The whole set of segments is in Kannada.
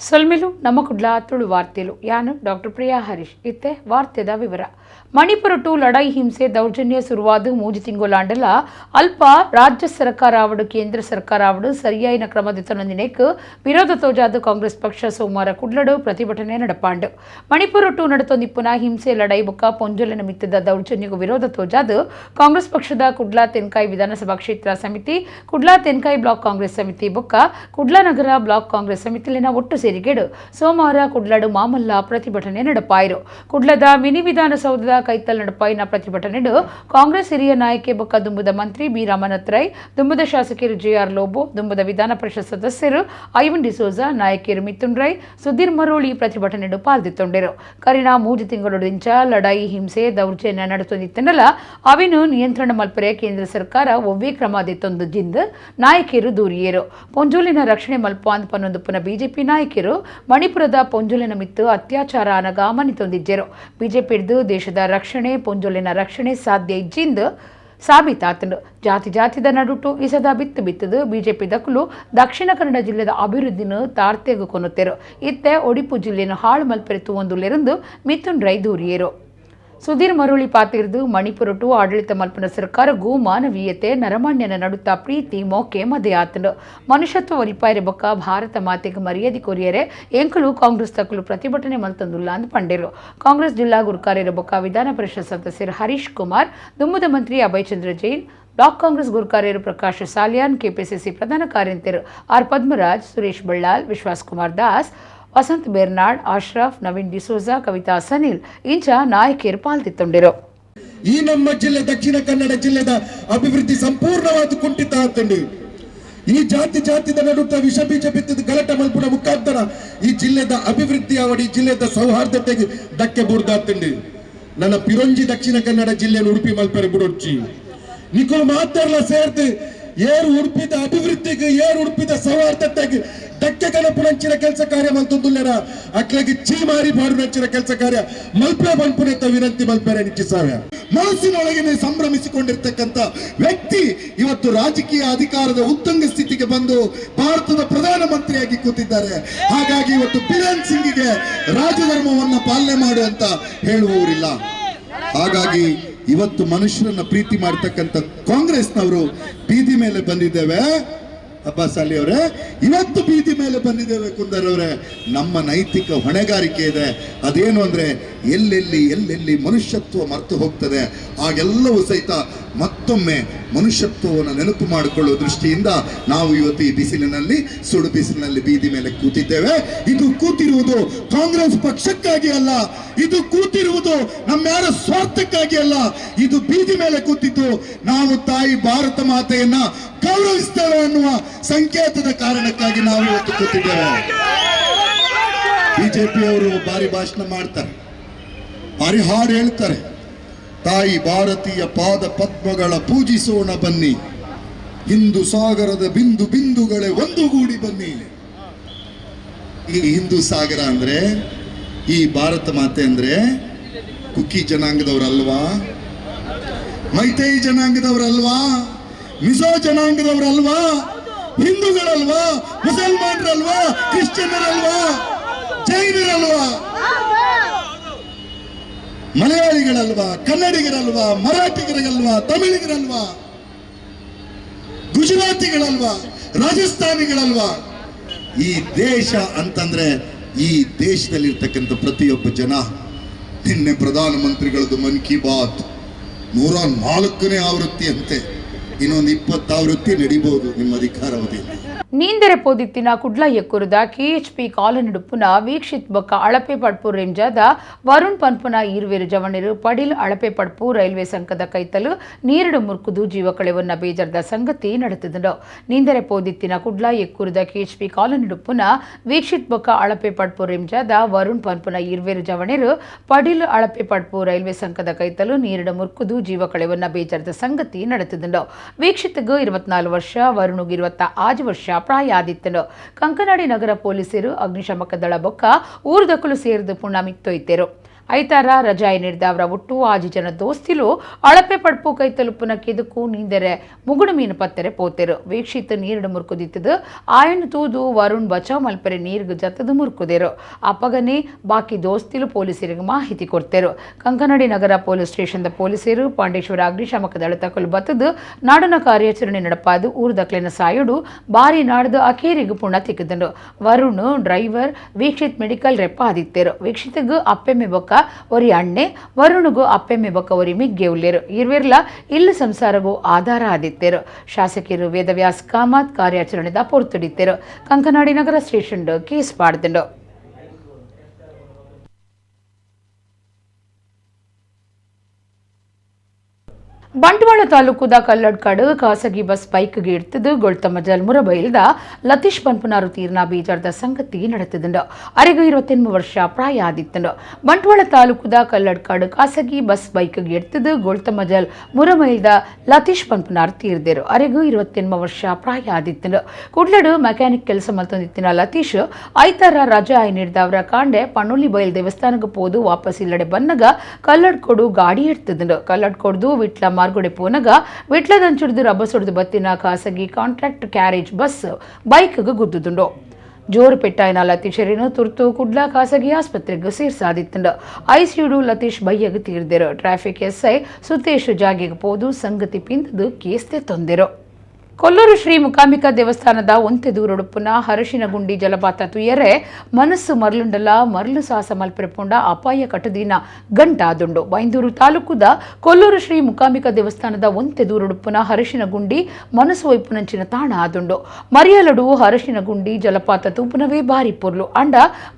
ಸೊಲ್ಮೆಲು ನಮ್ಮ ಕುಡ್ಲ ತುಳು ವಾರ್ತೆಲು ಯಾನು ಡಾಕ್ಟರ್ ಪ್ರಿಯಾ ಹರೀಶ್ ಇತ್ತೆ ವಾರ್ತೆದ ವಿವರ ಮಣಿಪುರ ಟು ಲಡಾಯಿ ಹಿಂಸೆ ದೌರ್ಜನ್ಯ ಶುರುವಾದ ಮೂಜಿ ತಿಂಗಳಾಂಡಲ ಅಲ್ಪ ರಾಜ್ಯ ಸರ್ಕಾರ ಆವಡು ಕೇಂದ್ರ ಸರ್ಕಾರ ಆವಡು ಸರಿಯಾಯಿನ ಕ್ರಮದಿತ್ತನೊಂದಿನೇಕ್ ವಿರೋಧ ತೋಜಾದ ಕಾಂಗ್ರೆಸ್ ಪಕ್ಷ ಸೋಮವಾರ ಕುಡ್ಲಡು ಪ್ರತಿಭಟನೆ ನಡಪಾಂಡು ಮಣಿಪುರ ಟು ನಡತೊಂದಿಪ್ಪುನ ಹಿಂಸೆ ಲಡಾಯಿ ಬೊಕ್ಕ ಪೊಂಜೊಲೆನ ಮಿತ್ತದ ದೌರ್ಜನ್ಯಗೂ ವಿರೋಧ ತೋಜಾದ ಕಾಂಗ್ರೆಸ್ ಪಕ್ಷದ ಕುಡ್ಲಾ ತೆನ್ಕಾಯಿ ವಿಧಾನಸಭಾ ಕ್ಷೇತ್ರ ಸಮಿತಿ ಕುಡ್ಲಾ ತೆನ್ಕಾಯಿ ಬ್ಲಾಕ್ ಕಾಂಗ್ರೆಸ್ ಸಮಿತಿ ಬೊಕ್ಕ ಕುಡ್ಲಾ ನಗರ ಬ್ಲಾಕ್ ಕಾಂಗ್ರೆಸ್ ಸಮಿತಿಲಿನ ಒಟ್ಟು ಸೇರಿಗೆಡು ಸೋಮವಾರ ಕುಡ್ಲಡು ಮಾಮಲ್ಲ ಪ್ರತಿಭಟನೆ ನಡಪಾಯಿರು ಕುಡ್ಲದ ಮಿನಿ ವಿಧಾನಸೌಧದ ಕೈತಲ್ ನಡಪಾಯಿನ ಪ್ರತಿಭಟನೆಡು ಕಾಂಗ್ರೆಸ್ ಹಿರಿಯ ನಾಯಕಿ ಬೊಕ್ಕ ದುಂಬುದ ಮಂತ್ರಿ ಬಿ ರಾಮನಾಥ್ ರೈ ದುಂಬುದ ಶಾಸಕರು ಜೆಆರ್ ಲೋಬೋ ದುಂಬುದ ವಿಧಾನ ಪರಿಷತ್ ಸದಸ್ಯರು ಐವನ್ ಡಿಸೋಜಾ ನಾಯಕಿಯರು ಮಿಥುನ್ ರೈ ಸುಧೀರ್ ಮರೋಳಿ ಪ್ರತಿಭಟನೆಡು ಪಾಲ್ದಿತ್ತೊಂಡರು ಕರಿನ ಮೂಜಿ ತಿಂಗಳೊಂಚ ಲಡಾಯಿ ಹಿಂಸೆ ದೌರ್ಜನ್ಯ ನಡೆತೊಂದಿತ್ತನಲ್ಲ ಅವಿನು ನಿಯಂತ್ರಣ ಮಲ್ಪರೆ ಕೇಂದ್ರ ಸರ್ಕಾರ ಒವ್ವೇ ಕ್ರಮ ದಿತ್ತೊಂದು ಜಿಂದ್ ನಾಯಕಿಯರು ದೂರಿಯರು ಪೊಂಜೋಲಿನ ರಕ್ಷಣೆ ಮಲ್ಪ ಅಂದ್ ಪನ್ನೊಂದುಪ್ಪನ ಬಿಜೆಪಿ ನಾಯಕರು ಮಣಿಪುರದ ಪೊಂಜೋಲಿನ ಮಿತ್ತು ಅತ್ಯಾಚಾರ ಅನಗಾಮನಿತೊಂದಿಜ್ಜರು ಬಿಜೆಪಿ ಹಿಡಿದು ದೇಶದ ರಕ್ಷಣೆ ಪೊಂಜೋಲಿನ ರಕ್ಷಣೆ ಸಾಧ್ಯ ಇಜ್ಜಿಂದು ಸಾಬೀತಾತಂಡು ಜಾತಿದ ನಡುಟು ಇಸದ ಬಿತ್ತದು ಬಿಜೆಪಿ ದಕ್ಕಲು ದಕ್ಷಿಣ ಕನ್ನಡ ಜಿಲ್ಲೆದ ಅಭಿವೃದ್ಧಿನ ತಾರ್ತೆಗು ಕೊನುತ್ತೆರು ಇತ್ತೆ ಒಡಿಪು ಜಿಲ್ಲೆಯನ್ನು ಹಾಳು ಮಲ್ಪೆರೆತು ಒಂದುಲೆರಂದು ಮಿಥುನ್ ರೈ ದೂರಿಯರು ಸುಧೀರ್ ಮರೋಳಿ ಪಾತಿರ್ದು ಮಣಿಪುರ ಟು ಆಡಳಿತ ಮಲ್ಪನ ಸರ್ಕಾರಗೂ ಮಾನವೀಯತೆ ನರಮಾಣ್ಯನ ನಡುತ್ತಾ ಪ್ರೀತಿ ಮೋಕೆ ಮದೆಯಾತಂಡು ಮನುಷ್ಯತ್ವ ಒಲಿಪಾಯರೆ ಬೊಕ್ಕ ಭಾರತ ಮಾತೆಗೆ ಮರ್ಯಾದೆ ಕೊರಿಯರೆ ಎಂಕಲು ಕಾಂಗ್ರೆಸ್ ತಕ್ಕಲು ಪ್ರತಿಭಟನೆ ಮಲ್ತಂದುಲ್ಲ ಅಂದು ಪಂಡಿರು ಕಾಂಗ್ರೆಸ್ ಜಿಲ್ಲಾ ಗುರುಕಾರ್ಯರ ಬೊಕ್ಕ ವಿಧಾನ ಪರಿಷತ್ ಸದಸ್ಯರು ಹರೀಶ್ ಕುಮಾರ್ ದುಮ್ಮದ ಮಂತ್ರಿ ಅಭಯ್ ಚಂದ್ರ ಜೈನ್ ಬ್ಲಾಕ್ ಕಾಂಗ್ರೆಸ್ ಗುರುಕಾರ್ಯರು ಪ್ರಕಾಶ್ ಸಾಲಿಯಾನ್ ಕೆಪಿಸಿಸಿ ಪ್ರಧಾನ ಕಾರ್ಯಂತರು ಆರ್ ಪದ್ಮರಾಜ್ ಸುರೇಶ್ ಬಳ್ಳಾಲ್ ವಿಶ್ವಾಸ್ ಕುಮಾರ್ ದಾಸ್ ವಸಂತ್ ಬೆರ್ನಾಡ್ ಅಶ್ರಫ್ ನವೀನ್ ಡಿಸೋಜಾ ಕವಿತಾ ಸನಿಲ್ ಇಂಚ ನಾಯಕಿಯರು ಪಾಲ್ಗೊಳ್ಳುತ್ತಿದ್ದರು. ಈ ನಮ್ಮ ಜಿಲ್ಲೆ ದಕ್ಷಿಣ ಕನ್ನಡ ಜಿಲ್ಲೆದ ಅಭಿವೃದ್ಧಿ ಸಂಪೂರ್ಣವಾದ ಕುಂಠಿತ ಆತಂಡು ಈ ಜಾತಿದ ನಡುತ್ತ ವಿಷ ಬೀಜ ಬಿತ್ತದ ಗಲಾಟೆ ಮಲ್ಪುನ ಮುಖಾಂತರ ಈ ಜಿಲ್ಲೆದ ಅಭಿವೃದ್ಧಿ ಅವಡಿ ಜಿಲ್ಲೆದ ಸೌಹಾರ್ದತೆಗೆ ಧಕ್ಕೆ ಬುರ್ದಾತಂಡು ನನ್ನ ಪಿರೊಂಜಿ ದಕ್ಷಿಣ ಕನ್ನಡ ಜಿಲ್ಲೆ ಉಡುಪಿ ಮಲ್ಪರೆ ಬುಡೊಚ್ಚಿ ನಿಖಲು ಮಾತಾಡಲ ಸೇರ್ದು ಏರು ಉಡುಪಿದ ಅಭಿವೃದ್ಧಿಗೆ ಏರು ಉಡುಪಿದ ಸೌಹಾರ್ದತೆಗೆ ಧಕ್ಕೆ ಕನಪುನಂಚಿನ ಕೆಲಸ ಕಾರ್ಯ ಮಲ್ತೊಂದುಲ್ಲೆರ ಅಕ್ಲೆಗೆ ಚೀಮಾರಿ ಬಾಡುನಂಚಿನ ಕೆಲಸ ಕಾರ್ಯ ಮಲ್ಪೆ ಬಂಪುನೆತ್ತ ವಿನಂತಿ ಮಲ್ಪೆರೆ ನಿಚ್ಚಿಸಾವೆ ಮನಸ್ಸಿನೊಳಗೆ ಸಂಭ್ರಮಿಸಿಕೊಂಡಿರ್ತಕ್ಕಂಥ ವ್ಯಕ್ತಿ ಇವತ್ತು ರಾಜಕೀಯ ಅಧಿಕಾರದ ಉತ್ತುಂಗ ಸ್ಥಿತಿಗೆ ಬಂದು ಭಾರತದ ಪ್ರಧಾನಮಂತ್ರಿಯಾಗಿ ಕೂತಿದ್ದಾರೆ. ಹಾಗಾಗಿ ಇವತ್ತು ಬಿರೇನ್ ಸಿಂಗ್ಗೆ ರಾಜಧರ್ಮವನ್ನ ಪಾಲನೆ ಮಾಡು ಅಂತ ಹೇಳುವವರಿಲ್ಲ. ಹಾಗಾಗಿ ಇವತ್ತು ಮನುಷ್ಯರನ್ನ ಪ್ರೀತಿ ಮಾಡತಕ್ಕಂಥ ಕಾಂಗ್ರೆಸ್ನವರು ಬೀದಿ ಮೇಲೆ ಬಂದಿದ್ದೇವೆ. ಅಬ್ಬಾಸ್ ಅಲಿ ಅವರೇ, ಇವತ್ತು ಬೀದಿ ಮೇಲೆ ಬಂದಿದ್ದೇವೆ ಕುಂದರ್ ಅವರೇ, ನಮ್ಮ ನೈತಿಕ ಹೊಣೆಗಾರಿಕೆ ಇದೆ. ಅದೇನು ಅಂದ್ರೆ ಎಲ್ಲೆಲ್ಲಿ ಮನುಷ್ಯತ್ವ ಮರೆತು ಹೋಗ್ತದೆ ಆಗೆಲ್ಲವೂ ಸಹಿತ ಮತ್ತೊಮ್ಮೆ ಮನುಷ್ಯತ್ವವನ್ನು ನೆನಪು ಮಾಡಿಕೊಳ್ಳುವ ದೃಷ್ಟಿಯಿಂದ ನಾವು ಇವತ್ತು ಈ ಬಿಸಿಲಿನಲ್ಲಿ ಸುಡು ಬಿಸಿಲಿನಲ್ಲಿ ಬೀದಿ ಮೇಲೆ ಕೂತಿದ್ದೇವೆ. ಇದು ಕೂತಿರುವುದು ಕಾಂಗ್ರೆಸ್ ಪಕ್ಷಕ್ಕಾಗಿ ಅಲ್ಲ, ಇದು ಕೂತಿರುವುದು ನಮ್ಮ್ಯಾರ ಸ್ವಾರ್ಥಕ್ಕಾಗಿ ಅಲ್ಲ. ಇದು ಬೀದಿ ಮೇಲೆ ಕೂತಿದ್ದು ನಾವು ತಾಯಿ ಭಾರತ ಮಾತೆಯನ್ನ ಗೌರವಿಸ್ತೇವೆ ಅನ್ನುವ ಸಂಕೇತದ ಕಾರಣಕ್ಕಾಗಿ ನಾವು ಇವತ್ತು ಕೂತಿದ್ದೇವೆ. ಬಿಜೆಪಿಯವರು ಭಾರಿ ಭಾಷಣ ಮಾಡ್ತಾರೆ, ಭಾರಿ ಹಾಡು ಹೇಳ್ತಾರೆ. ತಾಯಿ ಭಾರತೀಯ ಪಾದ ಪದ್ಮಗಳ ಪೂಜಿಸೋಣ ಬನ್ನಿ, ಹಿಂದೂ ಸಾಗರದ ಬಿಂದು ಬಿಂದುಗಳೇ ಒಂದುಗೂಡಿ ಬನ್ನಿ. ಈ ಹಿಂದೂ ಸಾಗರ ಅಂದ್ರೆ ಈ ಭಾರತ ಮಾತೆ ಅಂದ್ರೆ ಕುಕ್ಕಿ ಜನಾಂಗದವರಲ್ವಾ, ಮೈತೈ ಜನಾಂಗದವರಲ್ವಾ, ಮಿಜೋ ಜನಾಂಗದವರಲ್ವಾ, ಹಿಂದೂಗಳಲ್ವಾ, ಮುಸಲ್ಮಾನರಲ್ವಾ, ಕ್ರಿಶ್ಚಿಯನ್ನರಲ್ವಾ, ಜೈನರಲ್ವಾ, ಮಲಯಾಳಿಗಳಲ್ವಾ, ಕನ್ನಡಿಗರಲ್ವಾ, ಮರಾಠಿಗರಲ್ವಾ, ತಮಿಳಿಗರಲ್ವಾ, ಗುಜರಾತಿಗಳಲ್ವಾ, ರಾಜಸ್ಥಾನಿಗಳಲ್ವಾ? ಈ ದೇಶ ಅಂತಂದ್ರೆ ಈ ದೇಶದಲ್ಲಿರ್ತಕ್ಕಂಥ ಪ್ರತಿಯೊಬ್ಬ ಜನ. ನಿನ್ನೆ ಪ್ರಧಾನಮಂತ್ರಿಗಳದ್ದು ಮನ್ ಕಿ ಬಾತ್ 104ನೇ ಆವೃತ್ತಿ ಅಂತೆ. ಇನ್ನೊಂದು 20 ಆವೃತ್ತಿ ನಡೀಬಹುದು ನಿಮ್ಮ ಅಧಿಕಾರಾವಧಿಯಲ್ಲಿ. ನೀಂದೆರೆ ಪೋದಿತ್ತಿನ ಕುಡ್ಲ ಎಕ್ಕುರದ ಕೆಎಚ್ಪಿ ಕಾಲನಿಡುಪ್ಪುನ ವೀಕ್ಷಿತ್ ಬೊಕ್ಕ ಅಳಪೆ ಪಡ್ಪು ರೇಂಜಾದ ವರುಣ್ ಪನ್ಪುನ ಈರ್ವೇರು ಜವಣಿರು ಪಡಿಲ್ ಅಳಪೆ ಪಡ್ಪು ರೈಲ್ವೆ ಸಂಘದ ಕೈತಲು ನೀರಡು ಮುರ್ಕುದು ಜೀವ ಕಳೆವನ್ನ ಬೇಜಾರದ ಸಂಗತಿ ನಡೆತಿದ್ದು ನೀಂದೆರೆ ಪೋದಿತ್ತಿನ ಕುಡ್ಲ ಎಕ್ಕುರದ ಕೆಎಚ್ಪಿ ಕಾಲನಿಡುಪ್ಪುನ ವೀಕ್ಷಿತ್ ಬೊಕ್ಕ ಅಳಪೆ ಪಡ್ಪು ರೇಂಜಾದ ವರುಣ್ ಪನ್ಪುನ ಈರ್ವೇರು ಜವಣಿರು ಪಡಿಲ್ ಅಳಪೆ ಪಡ್ಪು ರೈಲ್ವೆ ಸಂಘದ ಕೈತಲು ನೀರಡು ಮುರ್ಕುದು ಜೀವ ಕಳೆವನ್ನ ಬೇಜಾರದ ಸಂಗತಿ ನಡೆತಿದ್ದು ವೀಕ್ಷಿತ್ಗೂ 24 ವರ್ಷ ವರುಣ್ಗೆ 25 ವರ್ಷ ಪ್ರಾಯ ಆದಿತ್ತನು. ಕಂಕನಾಡಿ ನಗರ ಪೊಲೀಸರು ಅಗ್ನಿಶಾಮಕ ದಳ ಬೊಕ್ಕ ಊರು ದಕ್ಕಲು ಸೇರಿದು ಪುಣ್ಯ ಮಿತ್ತೊಯ್ತೆರು. ಐತಾರ ರಜಾಯಿ ನೀಡಿದವರ ಒಟ್ಟು 5 ಜನ ದೋಸ್ತಿಲು ಅಳಪೆ ಪಡ್ಪು ಕೈ ತಲುಪುನ ಕೆದುಕು ನೀಂದರೆ ಮುಗುಡು ಮೀನು ಪತ್ತೆರೆ ಪೋತೆರು ವೀಕ್ಷಿತ ನೀರಿಡು ಮುರುಕುದಿತ್ತದು ಆಯನ ತೂದು ವರುಣ್ ಬಚಾವ್ ಮಲ್ಪರೆ ನೀರ್ಗು ಜತದು ಮುರುಕುದೇರು ಅಪ್ಪಗನೆ ಬಾಕಿ ದೋಸ್ತಿಲು ಪೊಲೀಸರಿಗೆ ಮಾಹಿತಿ ಕೊಡ್ತೇರು ಕಂಕನಾಡಿ ನಗರ ಪೊಲೀಸ್ ಸ್ಟೇಷನ್ದ ಪೊಲೀಸರು ಪಾಂಡೇಶ್ವರ ಅಗ್ನಿಶಾಮಕ ದಳ ತಕಲು ಬತ್ತದು ನಾಡನ ಕಾರ್ಯಾಚರಣೆ ನಡಪಾದು ಊರು ದಕ್ಲಿನ ಸಾಯುಡು ಬಾರಿ ನಾಡ್ದು ಅಕೇರಿಗೂ ಪುಣ ತಿಕ್ಕದಂಡು ವರುಣ್ ಡ್ರೈವರ್ ವೀಕ್ಷಿತ್ ಮೆಡಿಕಲ್ ರೆಪ್ಪ ಆದಿತ್ತೇರು ವೀಕ್ಷಿತಗೂ ಅಪ್ಪೆಮ್ಮೆ ಬೊಕ್ಕ ಒರಿ ಅಣ್ಣೆ ವರುಣಗೂ ಅಪ್ಪೆಮ್ಮೆ ಬೊಕ್ಕ ಒರಿ ಮಿಗ್ಗೆ ಉಳ್ಳೇರು ಇರ್ವಿರ್ಲ ಇಲ್ಲಿ ಸಂಸಾರಗೂ ಆಧಾರ ಆದಿತ್ತೇರು ಶಾಸಕರು ವೇದವ್ಯಾಸ್ ಕಾಮತ್ ಕಾರ್ಯಾಚರಣೆದ ಪೊರ್ತುಡಿತ್ತೇರು ಕಂಕನಾಡಿ ನಗರ ಸ್ಟೇಷನ್ ಕೇಸ್ ಪಾಡ್ದಂಡು ಬಂಟ್ವಾಳ ತಾಲೂಕುದ ಕಲ್ಲಡ್ಕಾಡು ಖಾಸಗಿ ಬಸ್ ಬೈಕ್ಗೆ ಇಡ್ತದು ಗೊಳ್ತಮ್ಮ ಜಲ್ಮುರ ಬೈಲ್ದ ಲತೀಶ್ ಪನ್ಪುನಾರು ತೀರ್ನ ಬೀಜಾರ್ದ ಸಂಗತಿ ನಡೆತದಂಡು ಅರೆಗೂ 28 ವರ್ಷ ಪ್ರಾಯ ಆದಿತ್ತಂಡು ಬಂಟ್ವಾಳ ತಾಲೂಕುದ ಕಲ್ಲಡ್ಕಾಡು ಖಾಸಗಿ ಬಸ್ ಬೈಕ್ಗೆ ಇಡ್ತದು ಗೊಳ್ತಮ್ಮ ಜಲ್ ಮುರಮೈಲ್ದ ಲತೀಶ್ ಪನ್ಪುನಾರು ತೀರ್ದೇರು ಅರೆಗೂ 28 ವರ್ಷ ಪ್ರಾಯ ಆದಿತ್ತಂಡು ಕುಡ್ಲಡು ಮೆಕ್ಯಾನಿಕ್ ಕೆಲಸ ಮಲ್ತೊಂದಿತ್ತಿನ ಲತೀಶ್ ಐತಾರ ರಜಾ ನೀಡಿದವರ ಕಾಂಡೆ ಪಣ್ಣುಲಿ ಬೈಲ್ ದೇವಸ್ಥಾನಕ್ಕೆ ಪೋದು ವಾಪಸ್ ಇಲ್ಲಡೆ ಬನ್ನಗ ಕಲ್ಲಡ್ಕೊಡು ಗಾಡಿ ಇಡ್ತದಂಡು ಕಲ್ಲಡ್ಕೊಡ್ದು ವಿಟ್ಲ ಮಾರ್ಗುಡೆ ಪೋನಗ ವಿಟ್ಲದಂಚುಡ್ದು ರಬ್ಬ ಸುಡ್ದು ಬತ್ತಿನ ಖಾಸಗಿ ಕಾಂಟ್ರಾಕ್ಟ್ ಕ್ಯಾರೇಜ್ ಬಸ್ ಬೈಕ್ಗೆ ಗುದ್ದುದುಂಡು ಜೋರು ಪೆಟ್ಟಾಯಿನ ಲತೀಶರಿನ ತುರ್ತು ಕುಡ್ಲ ಖಾಸಗಿ ಆಸ್ಪತ್ರೆಗೆ ಸೇರ್ಸಾದಿತ್ತಂಡು ಐಸಿಯುಡು ಲತೀಶ್ ಬೈಯಗೆ ತೀರ್ದೇರು ಟ್ರಾಫಿಕ್ ಎಸ್ಐ ಸುತೇಶ್ ಜಾಗೆಗೆ ಪೋದು ಸಂಗತಿ ಪಿಂದದು ಕೇಸ್ತೆ ತೊಂದೆರು ಕೊಲ್ಲೂರು ಶ್ರೀ ಮುಕಾಂಬಿಕಾ ದೇವಸ್ಥಾನದ ಒಂತೆ ದೂರೊಡುಪುನ ಹರಶಿನಗುಂಡಿ ಜಲಪಾತ ತುಯ್ಯರೆ ಮನಸ್ಸು ಮರ್ಲುಂಡಲ ಮರ್ಲು ಸಾಹಸ ಮಲ್ಪೆರಪುಂಡ ಅಪಾಯ ಕಟದಿನ ಗಂಟಾದುಂಡು ಬೈಂದೂರು ತಾಲೂಕುದ ಕೊಲ್ಲೂರು ಶ್ರೀ ಮುಕಾಂಬಿಕಾ ದೇವಸ್ಥಾನದ ಒಂತೆ ದೂರೊಡುಪುನ ಹರಶಿನಗುಂಡಿ ಮನಸ್ಸು ವೈಪುನಂಚಿನ ತಾಣ ಆದುಂಡು ಮರಿಯಲಡು ಹರಶಿನಗುಂಡಿ ಜಲಪಾತ ತೂಪುನವೇ ಬಾರಿ ಪೊರ್ಲು ಅಂಡ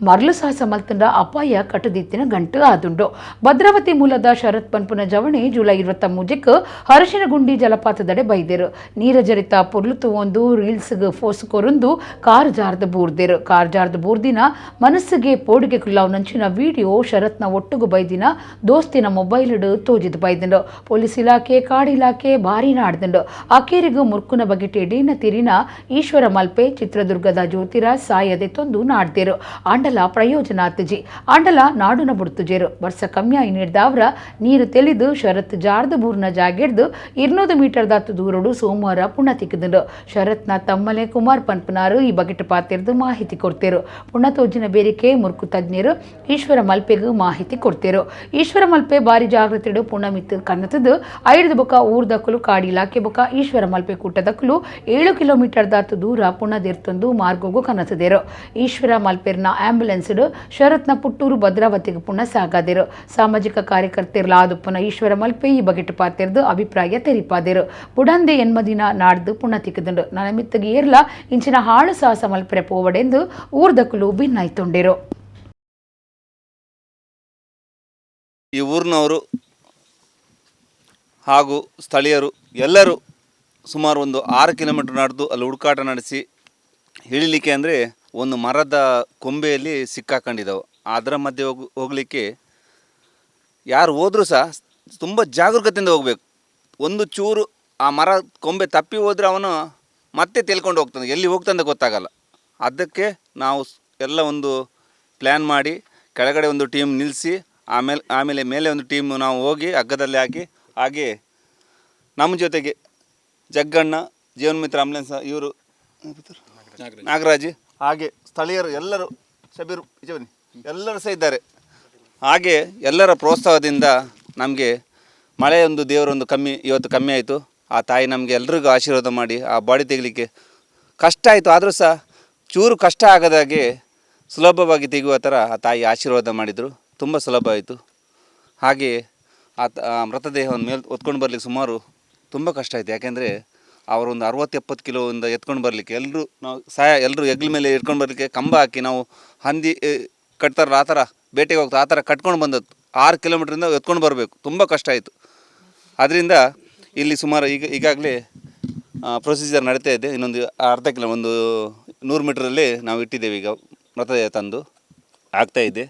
ಮರ್ಲು ಸಾಹಸ ಮಲ್ತಂಡ ಅಪಾಯ ಕಟದಿತ್ತಿನ ಗಂಟು ಆದುಂಡು ಭದ್ರಾವತಿ ಮೂಲದ ಶರತ್ ಪನ್ಪುನ ಜವಣಿ ಜುಲೈ 23 ಹರಶಿನಗುಂಡಿ ಜಲಪಾತದಡೆ ಬೈದೇರು ನೀರಜರಿತ ಪೊರ್ಲುತು ಒಂದು ರೀಲ್ಸ್ಗೆ ಫೋಸ್ ಕೊರಂದು ಕಾರ್ ಜಾರ್ದ ಬೂರ್ದಿನ ಮನಸ್ಸಿಗೆ ಪೋಡಿಗೆ ಕುಲ್ಲಾವ್ ನಂಚಿನ ವಿಡಿಯೋ ಶರತ್ನ ಒಟ್ಟುಗು ಬೈದಿನ ದೋಸ್ತಿನ ಮೊಬೈಲ್ ತೋಜಿದ್ ಬೈದಂಡು ಪೊಲೀಸ್ ಇಲಾಖೆ ಕಾಡು ಇಲಾಖೆ ಬಾರಿ ನಾಡ್ದಂಡು ಅಕೇರಿಗೂ ಮುರ್ಕುನ ಬಗೆಟೆ ಡೀನ ತಿರಿನ ಈಶ್ವರ ಮಲ್ಪೆ ಚಿತ್ರದುರ್ಗದ ಜ್ಯೋತಿರಾಜ್ ಸಾಯದೆ ತೊಂದು ನಾಡ್ದೇರು ಆಂಡಲ ಪ್ರಯೋಜನ ಅತ್ತಜಿ ಆಂಡಲ ನಾಡುನ ಬುಡ್ತುಜೇರು ವರ್ಷ ಕಮ್ಮಿಯಾಗಿ ನೀಡ್ದವ್ರ ನೀರು ತೆಲಿದು ಶರತ್ ಜಾರ್ದ ಬೂರ್ನ ಜಾಗೆಡ್ದು 200 ಮೀಟರ್ ದಾತು ದೂರಡು ಸೋಮವಾರ ಪುಣ ತಿಕ್ಕದಂಡು ಶರತ್ನ ತಮ್ಮಲೆ ಕುಮಾರ್ ಪನ್ಪನಾರು ಈ ಬಗೆಟ್ ಪಾತಿರ್ದು ಮಾಹಿತಿ ಕೊಡ್ತೇರು ಪುಣ ತೋಜಿನ ಬೇರಿಕೆ ಮುರ್ಕು ತಜ್ಞರು ಈಶ್ವರ ಮಲ್ಪೆಗೂ ಮಾಹಿತಿ ಕೊಡ್ತೇರು ಈಶ್ವರ ಮಲ್ಪೆ ಬಾರಿ ಜಾಗೃತಿಡು ಪುಣ ಮಿತ್ತು ಕನ್ನತದು 5 ಬೊಕ ಊರ್ದಕ್ಕಲು ಕಾಡಿ ಇಲಾಖೆ ಬೊಕ ಈಶ್ವರ ಮಲ್ಪೆ ಕೂಟದಕ್ಕಲು 7 ಕಿಲೋಮೀಟರ್ ದಾತು ದೂರ ಪುಣದಿರ್ತೊಂದು ಮಾರ್ಗೋಗು ಕನ್ನತದೇರು ಈಶ್ವರ ಮಲ್ಪೆರ್ನ ಆಂಬ್ಯುಲೆನ್ಸ್ ಶರತ್ನ ಪುಟ್ಟೂರು ಭದ್ರಾವತಿಗೆ ಪುಣ ಸಾಗಾದೇರು ಸಾಮಾಜಿಕ ಕಾರ್ಯಕರ್ತೆರ್ಲ ಆದುಪ್ಪನ ಈಶ್ವರ ಮಲ್ಪೆ ಈ ಬಗೆಟ್ ಪಾತಿರ್ದು ಅಭಿಪ್ರಾಯ ತೆರಿಪಾದೇರು ಬುಡಂದೆ ಎನ್ಮದಿನ ನಾಡ್ದು ಪುಣ ತಿಕ್ಕದಂಡು ನನಮಿತ್ತಗೆ ಏರ್ಲ ಇಂಚಿನ ಹಾಳು ಸಾಹಸ ಮಲ್ಪರೆ ಪೋವಡೆಂದು ಊರ್ದಕ್ಕಲು ಭಿನ್ನಾಯ್ತೊಂಡೇರು ಈ ಊರಿನವರು ಹಾಗೂ ಸ್ಥಳೀಯರು ಎಲ್ಲರೂ ಸುಮಾರು ಒಂದು 6 ಕಿಲೋಮೀಟರ್ ನಡೆದು ಅಲ್ಲಿ ಹುಡುಕಾಟ ನಡೆಸಿ ಇಳಿಲಿಕ್ಕೆ ಅಂದರೆ ಒಂದು ಮರದ ಕೊಂಬೆಯಲ್ಲಿ ಸಿಕ್ಕಾಕೊಂಡಿದ್ದಾವೆ ಅದರ ಮಧ್ಯೆ ಹೋಗಲಿಕ್ಕೆ ಯಾರು ಹೋದರೂ ಸಹ ತುಂಬ ಜಾಗರೂಕತೆಯಿಂದ ಹೋಗಬೇಕು. ಒಂದು ಚೂರು ಆ ಮರ ಕೊಂಬೆ ತಪ್ಪಿ ಹೋದರೆ ಅವನು ಮತ್ತೆ ತೇಲ್ಕೊಂಡು ಹೋಗ್ತಾನೆ, ಎಲ್ಲಿ ಹೋಗ್ತಾನೆ ಗೊತ್ತಾಗಲ್ಲ. ಅದಕ್ಕೆ ನಾವು ಎಲ್ಲ ಒಂದು ಪ್ಲ್ಯಾನ್ ಮಾಡಿ ಕೆಳಗಡೆ ಒಂದು ಟೀಮ್ ನಿಲ್ಲಿಸಿ ಆಮೇಲೆ ಮೇಲೆ ಒಂದು ಟೀಮ್ ನಾವು ಹೋಗಿ ಹಗ್ಗದಲ್ಲಿ ಹಾಕಿ, ಹಾಗೆ ನಮ್ಮ ಜೊತೆಗೆ ಜಗ್ಗಣ್ಣ, ಜೀವನ್ಮಿತ್ರ ಆಂಬುಲೆನ್ಸ್ ಇವರು ನಾಗರಾಜ್, ಹಾಗೆ ಸ್ಥಳೀಯರು ಎಲ್ಲರೂ, ಶಬೀರ್ ಎಲ್ಲರೂ ಸಹ ಇದ್ದಾರೆ. ಹಾಗೆ ಎಲ್ಲರ ಪ್ರೋತ್ಸಾಹದಿಂದ ನಮಗೆ ಮಳೆಯೊಂದು ದೇವರೊಂದು ಇವತ್ತು ಕಮ್ಮಿ ಆಯಿತು. ಆ ತಾಯಿ ನಮಗೆ ಎಲ್ರಿಗೂ ಆಶೀರ್ವಾದ ಮಾಡಿ ಆ ಬಾಡಿ ತೆಗಲಿಕ್ಕೆ ಕಷ್ಟ ಆಯಿತು, ಆದರೂ ಸಹ ಚೂರು ಕಷ್ಟ ಆಗದಾಗೆ ಸುಲಭವಾಗಿ ತೆಗೆಯುವ ಥರ ಆ ತಾಯಿ ಆಶೀರ್ವಾದ ಮಾಡಿದರು. ತುಂಬ ಸುಲಭ ಆಯಿತು. ಹಾಗೆ ಆ ಮೃತದೇಹವನ್ನು ಮೇಲೆ ಹೊತ್ಕೊಂಡು ಬರಲಿಕ್ಕೆ ಸುಮಾರು ತುಂಬ ಕಷ್ಟ ಆಯಿತು. ಯಾಕೆಂದರೆ ಅವರೊಂದು 60-70 ಕಿಲೋಯಿಂದ ಎತ್ಕೊಂಡು ಬರಲಿಕ್ಕೆ ಎಲ್ಲರೂ ಹೆಗ್ಲ ಮೇಲೆ ಇಟ್ಕೊಂಡು ಬರಲಿಕ್ಕೆ ಕಂಬ ಹಾಕಿ ನಾವು ಹಂದಿ ಕಟ್ತಾರಲ್ಲ ಆ ಥರ ಬೇಟೆಗೆ ಹೋಗ್ತಾ ಆ ಥರ ಕಟ್ಕೊಂಡು ಬಂದದ್ದು. 6 ಕಿಲೋಮೀಟ್ರಿಂದ ಎತ್ಕೊಂಡು ಬರಬೇಕು, ತುಂಬ ಕಷ್ಟ ಆಯಿತು. ಅದರಿಂದ ಇಲ್ಲಿ ಸುಮಾರು ಈಗಾಗಲೇ ಪ್ರೊಸೀಜರ್ ನಡೀತಾ ಇದೆ. ಇನ್ನೊಂದು ಅರ್ಧ ಒಂದು 100 ಮೀಟ್ರಲ್ಲಿ ನಾವು ಇಟ್ಟಿದ್ದೇವೆ. ಈಗ ಮೃತದೇಹ ತಂದು ಆಗ್ತಾಯಿದೆ.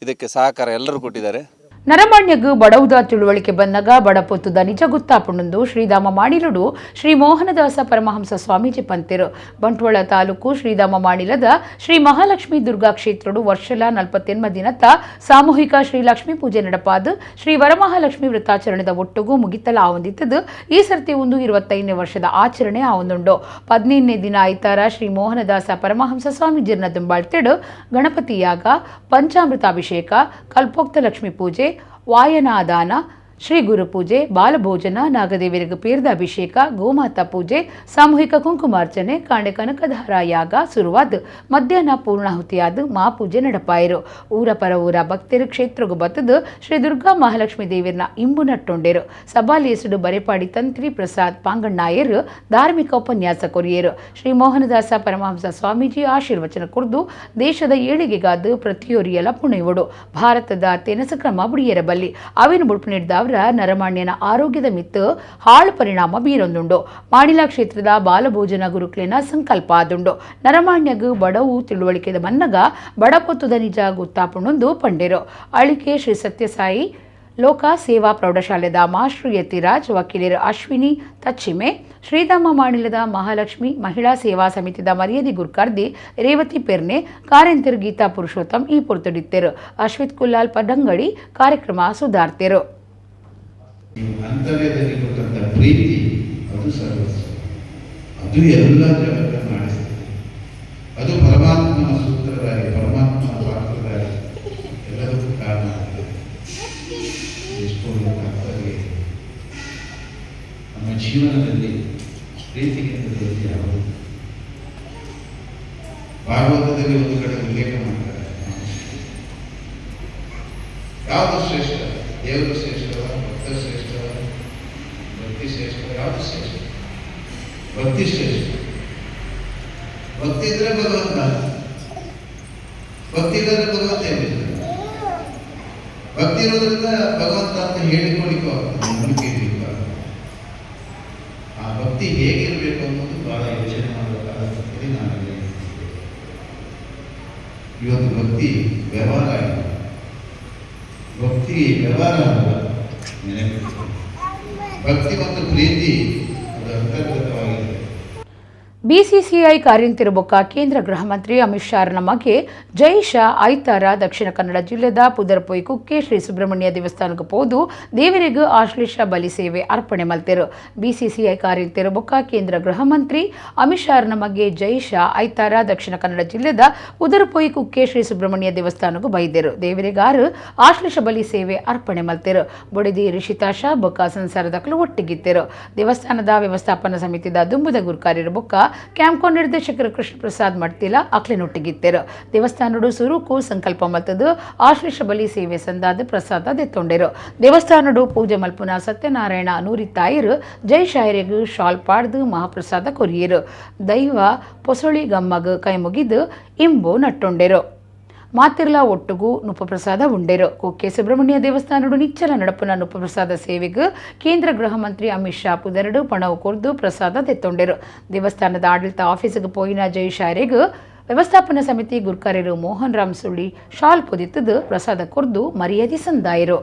ಇದಕ್ಕೆ ಸಹಕಾರ ಎಲ್ಲರೂ ಕೊಟ್ಟಿದ್ದಾರೆ. ನರಮಾಣ್ಯಗೂ ಬಡವುದ ತಿಳುವಳಿಕೆ ಬಂದಾಗ ಬಡಪೊತ್ತುದ ನಿಜ ಗೊತ್ತಾಪುಂಡು ಶ್ರೀಧಾಮ ಮಾಣಿಲುಡು ಶ್ರೀ ಮೋಹನದಾಸ ಪರಮಹಂಸ ಸ್ವಾಮೀಜಿ ಪಂತಿರು ಬಂಟ್ವಾಳ ತಾಲೂಕು ಶ್ರೀಧಾಮ ಮಾಣಿಲದ ಶ್ರೀ ಮಹಾಲಕ್ಷ್ಮಿ ದುರ್ಗಾ ಕ್ಷೇತ್ರಡು ವರ್ಷಲ 48 ದಿನದ ಸಾಮೂಹಿಕ ಶ್ರೀ ಲಕ್ಷ್ಮೀ ಪೂಜೆ ನಡಪಾದು ಶ್ರೀ ವರಮಹಾಲಕ್ಷ್ಮಿ ವೃತ್ತಾಚರಣೆದ ಒಟ್ಟುಗೂ ಮುಗಿತಲ ಆವಂದಿತ್ತದು ಈ ಸರ್ತಿ 25ನೇ ವರ್ಷದ ಆಚರಣೆ ಆವಂದುಂಡು 15ನೇ ದಿನ ಐತಾರ ಶ್ರೀ ಮೋಹನದಾಸ ಪರಮಹಂಸ ಸ್ವಾಮೀಜಿರ್ನ ದುಂಬಾಳ್ತೆಡು ಗಣಪತಿ ಯಾಗ ಪಂಚಾಮೃತಾಭಿಷೇಕ ಕಲ್ಪೋಕ್ತ ಲಕ್ಷ್ಮೀ ಪೂಜೆ ವಾಯನಾದಾನ ಶ್ರೀ ಗುರು ಪೂಜೆ ಬಾಲಭೋಜನ ನಾಗದೇವರಿಗೆ ಪೇರ್ದ ಅಭಿಷೇಕ ಗೋಮಾತಾ ಪೂಜೆ ಸಾಮೂಹಿಕ ಕುಂಕುಮಾರ್ಚನೆ ಕಾಂಡೆ ಕನಕಧಾರ ಯಾಗ ಸುರುವಾದ ಮಧ್ಯಾಹ್ನ ಪೂರ್ಣಾಹುತಿಯಾದ ಮಾಪೂಜೆ ನಡಪಾಯಿರು ಊರ ಪರ ಊರ ಭಕ್ತರು ಕ್ಷೇತ್ರಗೂ ಬತ್ತದು ಶ್ರೀ ದುರ್ಗಾ ಮಹಾಲಕ್ಷ್ಮಿ ದೇವಿಯರ್ನ ಇಂಬು ನಟ್ಟೊಂಡೇರು ಸಭಾಲೇಸುಡು ಬರೆಪಾಡಿ ತಂತ್ರಿ ಪ್ರಸಾದ್ ಪಾಂಗಣ್ಣಾಯರ್ ಧಾರ್ಮಿಕ ಉಪನ್ಯಾಸ ಕೊರಿಯರು ಶ್ರೀ ಮೋಹನದಾಸ ಪರಮಹಂಸ ಸ್ವಾಮೀಜಿ ಆಶೀರ್ವಚನ ಕುರಿದು ದೇಶದ ಏಳಿಗೆಗಾದ ಪ್ರತಿಯೊರಿಯಲ ಪುಣೆಯುವುದು ಭಾರತದ ತೆನಸು ಕ್ರಮ ಬುಡಿಯರ ಬಲ್ಲಿ ಅವಿನ ಬುಡ್ಪು ನೀಡಿದ ನರಮಾಣ್ಯನ ಆರೋಗ್ಯದ ಮಿತ್ತು ಹಾಳು ಪರಿಣಾಮ ಬೀರೊಂದುಂಡು ಮಾಣಿಲ ಕ್ಷೇತ್ರದ ಬಾಲಭೋಜನ ಗುರುಕ್ಲಿನ ಸಂಕಲ್ಪ ಆದುಂಡು ನರಮಾಣ್ಯಗೂ ಬಡವು ತಿಳುವಳಿಕೆದ ಮನ್ನಗ ಬಡಪೊತ್ತುದ ನಿಜ ಗೊತ್ತಾಪುಂಡು ಪಂಡೇರು ಅಳಿಕೆ ಶ್ರೀ ಸತ್ಯಸಾಯಿ ಲೋಕ ಸೇವಾ ಪ್ರೌಢಶಾಲೆದ ಮಾಸ್ಟರ್ ಯತಿರಾಜ್ ವಕೀಲರು ಅಶ್ವಿನಿ ತಚ್ಚಿಮೆ ಶ್ರೀಧಾಮ ಮಾಣಿಲದ ಮಹಾಲಕ್ಷ್ಮಿ ಮಹಿಳಾ ಸೇವಾ ಸಮಿತಿದ ಮರ್ಯಾದಿ ಗುರ್ಕರ್ದಿ ರೇವತಿ ಪೆರ್ನೆ ಕಾರ್ಯಂತಿರು ಗೀತಾ ಪುರುಷೋತ್ತಮ್ ಈ ಪುರ್ತುಡಿತ್ತರು ಅಶ್ವಿತ್ ಕುಲ್ಲಾಲ್ ಪಡಂಗಡಿ ಕಾರ್ಯಕ್ರಮ ಸುಧಾರ್ತೆರು ಅಂತರ್ಯದಲ್ಲಿ ಕೊಟ್ಟಂತ ಪ್ರೀತಿ ಅದು ಸರ್ವಸ್ವ, ಅದು ಎಲ್ಲ ಜಗತ್ತನ್ನು ಮಾಡಿಸ್ತದೆ. ಅದು ಪರಮಾತ್ಮನ ಸೂತ್ರಧಾರಿ, ಪರಮಾತ್ಮನ ಪಾತ್ರಧಾರಿ, ಎಲ್ಲದಕ್ಕೂ ಕಾರಣ ಆಗಿದೆ. ಎಷ್ಟೊಂದು ಕರ್ತವ್ಯ ನಮ್ಮ ಜೀವನದಲ್ಲಿ ಪ್ರೀತಿಗಿಂತ ದೊಡ್ಡ ಯಾವುದು. ಭಾಗವತದಲ್ಲಿ ಒಂದು ಕಡೆ ಉಲ್ಲೇಖ ಮಾಡ್ತಾರೆ, ಯಾವುದು ಶ್ರೇಷ್ಠ, ದೇವರು ಶ್ರೇಷ್ಠವ, ಭಕ್ತ ಶ್ರೇಷ್ಠವ, ಭಕ್ತಿ ಶ್ರೇಷ್ಠ, ಯಾವುದು ಶ್ರೇಷ್ಠ? ಭಕ್ತಿ ಶ್ರೇಷ್ಠ. ಭಕ್ತಿ ಇದ್ರೆ ಭಗವಂತ, ಭಕ್ತಿ ಇಲ್ಲದ್ರೆ ಭಗವಂತ ಇರಲಿಲ್ಲ. ಭಕ್ತಿ ಇರೋದ್ರಿಂದ ಭಗವಂತ ಅಂತ ಹೇಳಿಕೊಳ್ಳಿಕ್ಕೂ ನಂಬಿಕೆ ಇರಲಿಲ್ಲ. ಆ ಭಕ್ತಿ ಹೇಗಿರಬೇಕು ಅನ್ನೋದು ಬಹಳ ಯೋಚನೆ ಮಾಡಬೇಕಾದ ಸ್ಥಿತಿ ನಾವಿದೆ. ಇವತ್ತು ಭಕ್ತಿ ವ್ಯವಹಾರ ಆಗಿದೆ. ಭಕ್ತಿ ವ್ಯವಹಾರ ಅಲ್ಲ, ಭಕ್ತಿ ಮತ್ತು ಪ್ರೀತಿ ಅದು ಅಂತರ್ಗತವಾಗಿದೆ. ಬಿಸಿಸಿಐ ಕಾರ್ಯಂತಿರುಬೊಕ್ಕ ಕೇಂದ್ರ ಗೃಹ ಮಂತ್ರಿ ಅಮಿತ್ ಶಾ ನಮಗೆ ಜೈ ಶಾ ಐತಾರ ದಕ್ಷಿಣ ಕನ್ನಡ ಜಿಲ್ಲೆದ ಪುದರ್ಪೊಯ್ ಕುಕ್ಕೆ ಶ್ರೀ ಸುಬ್ರಹ್ಮಣ್ಯ ದೇವಸ್ಥಾನಕ್ಕೆ ಹೋದು ದೇವರಿಗೂ ಆಶ್ಲೇಷ ಬಲಿ ಸೇವೆ ಅರ್ಪಣೆ ಮಲ್ತೆರು. ಬಿಸಿಸಿಐ ಕಾರ್ಯಂತಿರುಬೊಕ್ಕ ಕೇಂದ್ರ ಗೃಹ ಮಂತ್ರಿ ಅಮಿತ್ ಶಾ ನಮಗೆ ಜೈ ಶಾ ಐತಾರ ದಕ್ಷಿಣ ಕನ್ನಡ ಜಿಲ್ಲೆದ ಪುದರ್ಪೊಯ್ ಕುಕ್ಕೆ ಶ್ರೀ ಸುಬ್ರಹ್ಮಣ್ಯ ದೇವಸ್ಥಾನಕ್ಕೂ ಬೈದರು. ದೇವರಿಗಾರು ಆಶ್ಲೇಷ ಬಲಿ ಸೇವೆ ಅರ್ಪಣೆ ಮಲ್ತೆರು. ಬೊಡಿದಿ ರಿಷಿತಾ ಶಾ ಬೊಕ್ಕ ಸಂಸಾರದಕ್ಕಲು ಒಟ್ಟಿಗಿತ್ತೆರು. ದೇವಸ್ಥಾನದ ವ್ಯವಸ್ಥಾಪನಾ ಸಮಿತಿದ ದುಂಬುದ ಗುರುಕಾರ್ಯರು ಬೊಕ್ಕ ಕ್ಯಾಂಪ್ಕೋ ನಿರ್ದೇಶಕರು ಕೃಷ್ಣ ಪ್ರಸಾದ್ ಮಡ್ತಿಲ ಅಕ್ಲೆನೊಟ್ಟಿಗಿತ್ತೆರು. ದೇವಸ್ಥಾನಡು ಸುರುಕು ಸಂಕಲ್ಪ ಮಲ್ತದು ಆಶ್ಲೇಷ ಬಲಿ ಸೇವೆ ಸಂದಾದ ಪ್ರಸಾದ ದೆತ್ತೊಂಡೆರು. ದೇವಸ್ಥಾನಡು ಪೂಜೆ ಮಲ್ಪುನ ಸತ್ಯನಾರಾಯಣ ನೂರಿ ತಾಯಿರು ಜೈ ಶಾಯರಿಗೂ ಶಾಲ್ ಪಾಡ್ದು ಮಹಾಪ್ರಸಾದ ಕೊರಿಯರು. ದೈವ ಪೊಸೊಳಿ ಗಮ್ಮಗ್ ಕೈ ಮುಗಿದು ಇಂಬು ನಟ್ಟೊಂಡೆರು. ಮಾತಿರ್ಲ ಒಟ್ಟುಗೂ ನುಪ್ಪಪ್ರಸಾದ ಉಂಡೆರು. ಕುಕ್ಕೆ ಸುಬ್ರಹ್ಮಣ್ಯ ದೇವಸ್ಥಾನಡು ನಿಚ್ಚಲ ನಡಪುನ ನುಪ್ಪಪ್ರಸಾದ ಸೇವೆಗೂ ಕೇಂದ್ರ ಗೃಹ ಮಂತ್ರಿ ಅಮಿತ್ ಶಾ ಪುದರಡು ಪಣವು ಕೊರ್ದು ಪ್ರಸಾದ ತೆತ್ತೊಂಡೆರು. ದೇವಸ್ಥಾನದ ಆಡಳಿತ ಆಫೀಸಿಗೆ ಪೋಯಿನ ಜೈ ಶಾಯರಿಗೂ ವ್ಯವಸ್ಥಾಪನಾ ಸಮಿತಿ ಗುರ್ಕರ್ಯರು ಮೋಹನ್ ರಾಮ್ ಸುಳ್ಳಿ ಶಾಲ್ ಪೊದಿತ್ತದು ಪ್ರಸಾದ ಕೊರ್ದು ಮರ್ಯಾದೆ ಸಂದಾಯರು.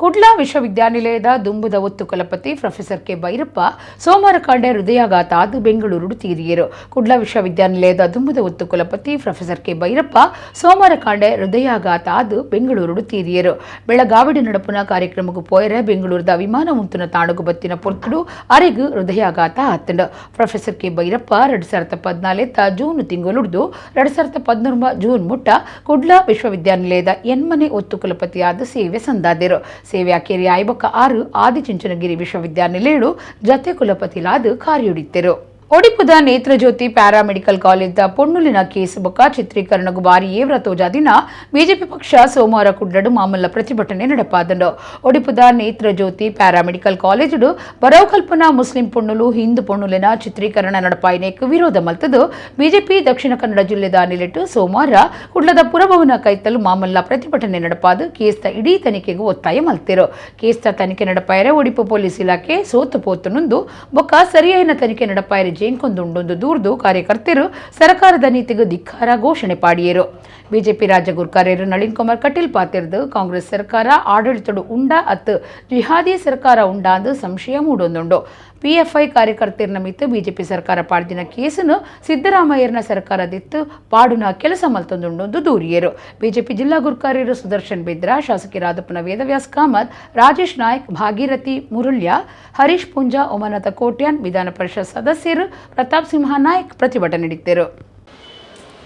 ಕುಡ್ಲಾ ವಿಶ್ವವಿದ್ಯಾನಿಲಯದ ದುಂಬುದ ಒತ್ತು ಕುಲಪತಿ ಪ್ರೊಫೆಸರ್ ಕೆ ಭೈರಪ್ಪ ಸೋಮವಾರ ಕಾಂಡೆ ಹೃದಯಾಘಾತ ಆದು ಬೆಂಗಳೂರು ತೀರಿಯರು. ಕುಡ್ಲಾ ವಿಶ್ವವಿದ್ಯಾನಿಲಯದ ದುಂಬುದ ಒತ್ತು ಕುಲಪತಿ ಪ್ರೊಫೆಸರ್ ಕೆ ಭೈರಪ್ಪ ಸೋಮವಾರ ಕಾಂಡೆ ಹೃದಯಾಘಾತ ಆದು ಬೆಂಗಳೂರು ತೀರಿಯರು. ಬೆಳಗಾವಿಡಿ ನಡಪುನ ಕಾರ್ಯಕ್ರಮಕ್ಕೂ ಪೋಯರೆ ಬೆಂಗಳೂರದ ವಿಮಾನ ಉಂತುನ ತಾಣಗು ಬತ್ತಿನ ಪೊರ್ತುಡು ಅರೆಗೂ ಹೃದಯಾಘಾತ ಆತಂಡು. ಪ್ರೊಫೆಸರ್ ಕೆ ಭೈರಪ್ಪ 2014 ಜೂನ್ ತಿಂಗಳುಡ್ದು 2019 ಜೂನ್ ಮುಟ್ಟ ಕುಡ್ಲಾ ವಿಶ್ವವಿದ್ಯಾನಿಲಯದ ಎನ್ಮನೆ ಒತ್ತು ಕುಲಪತಿಯಾದ ಸೇವೆ ಸಂದಾದರು. ಸೇವೆ ಅಕೇರಿ ಐಬಕ್ಕ 6 ಆದಿಚುಂಚನಗಿರಿ ವಿಶ್ವವಿದ್ಯಾನಿಲಯಡು ಜತೆ ಕುಲಪತಿಲಾದ ಕಾರ್ಯೊಡಿತ್ತೆರು. ಒಡಿಪುದ ನೇತ್ರಜ್ಯೋತಿ ಪ್ಯಾರಾಮೆಡಿಕಲ್ ಕಾಲೇಜ್ದ ಪೊಣ್ಣುಲಿನ ಕೇಸ್ ಬೊಕ್ಕ ಚಿತ್ರೀಕರಣಗೂ ಬಾರಿ ಏವ್ರ ತೋಜಾ ದಿನ ಬಿಜೆಪಿ ಪಕ್ಷ ಸೋಮವಾರ ಕುಡ್ಲಡು ಮಾಮೂಲ ಪ್ರತಿಭಟನೆ ನಡಪಾದಂಡು. ಒಡಿಪುದ ನೇತ್ರಜ್ಯೋತಿ ಪ್ಯಾರಾಮೆಡಿಕಲ್ ಕಾಲೇಜುಡು ಬರವು ಕಲ್ಪನಾ ಮುಸ್ಲಿಂ ಪೊಣ್ಣುಲು ಹಿಂದೂ ಪೊಣ್ಣುಲಿನ ಚಿತ್ರೀಕರಣ ನಡಪಾಯಿನೇಕ್ ವಿರೋಧ ಮಲ್ತದು ಬಿಜೆಪಿ ದಕ್ಷಿಣ ಕನ್ನಡ ಜಿಲ್ಲೆದ ನಿಲೆಟ್ಟು ಸೋಮವಾರ ಕುಡ್ಲದ ಪುರಭವನ ಕೈತಲು ಮಾಮೂಲ ಪ್ರತಿಭಟನೆ ನಡಪಾದು ಕೇಸ್ದ ಇಡೀ ತನಿಖೆಗೂ ಒತ್ತಾಯ ಮಲ್ತೆರು. ಕೇಸ್ದ ತನಿಖೆ ನಡಪಾಯರೆ ಒಡಿಪು ಪೊಲೀಸ್ ಇಲಾಖೆ ಸೋತು ಪೋತುನುಂದು ಬೊಕ್ಕ ಸರಿಯಾಯಿನ ತನಿಖೆ ನಡಪಾಯರೆ ಜೇಂಕೊಂದುಂಡೊಂದು ದೂರ್ದು ಕಾರ್ಯಕರ್ತರು ಸರ್ಕಾರದ ನೀತಿಗೆ ಧಿಕ್ಕಾರ ಘೋಷಣೆ ಪಾಡಿಯರು. ಬಿಜೆಪಿ ರಾಜ್ಯ ಗುರ್ಕಾರ್ಯರು ನಳಿನ್ ಕುಮಾರ್ ಕಟೀಲ್ ಪಾತಿರ್ದು ಕಾಂಗ್ರೆಸ್ ಸರ್ಕಾರ ಆಡಳಿತಡು ಉಂಡ ಅತ್ತು ಜಿಹಾದಿ ಸರ್ಕಾರ ಉಂಡ ಅಂದು ಸಂಶಯ ಮೂಡೊಂದುಂಡು. PFI ಕಾರ್ಯಕರ್ತರ ಮಿತ್ತು ಬಿಜೆಪಿ ಸರ್ಕಾರ ಪಾಡ್ದಿನ ಕೇಸನ್ನು ಸಿದ್ದರಾಮಯ್ಯರ್ನ ಸರ್ಕಾರದಿತ್ತು ಪಾಡುನ ಕೆಲಸ ಮಲ್ತೊಂದುಂಡು ದೂರಿಯರು. ಬಿಜೆಪಿ ಜಿಲ್ಲಾ ಗುರ್ಕಾರ್ಯರು ಸುದರ್ಶನ್ ಬಿದ್ರ, ಶಾಸಕಿ ರಾಧಪ್ಪನ ವೇದವ್ಯಾಸ್ ಕಾಮತ್, ರಾಜೇಶ್ ನಾಯ್ಕ್, ಭಾಗೀರಥಿ ಮುರುಳ್ಯ, ಹರೀಶ್ ಪುಂಜಾ, ಒಮನತ ಕೋಟ್ಯಾನ್, ವಿಧಾನ ಪರಿಷತ್ ಸದಸ್ಯರು ಪ್ರತಾಪ್ ಸಿಂಹ ನಾಯ್ಕ್ ಪ್ರತಿಭಟನೆ ನೀಡಿದ್ದರು.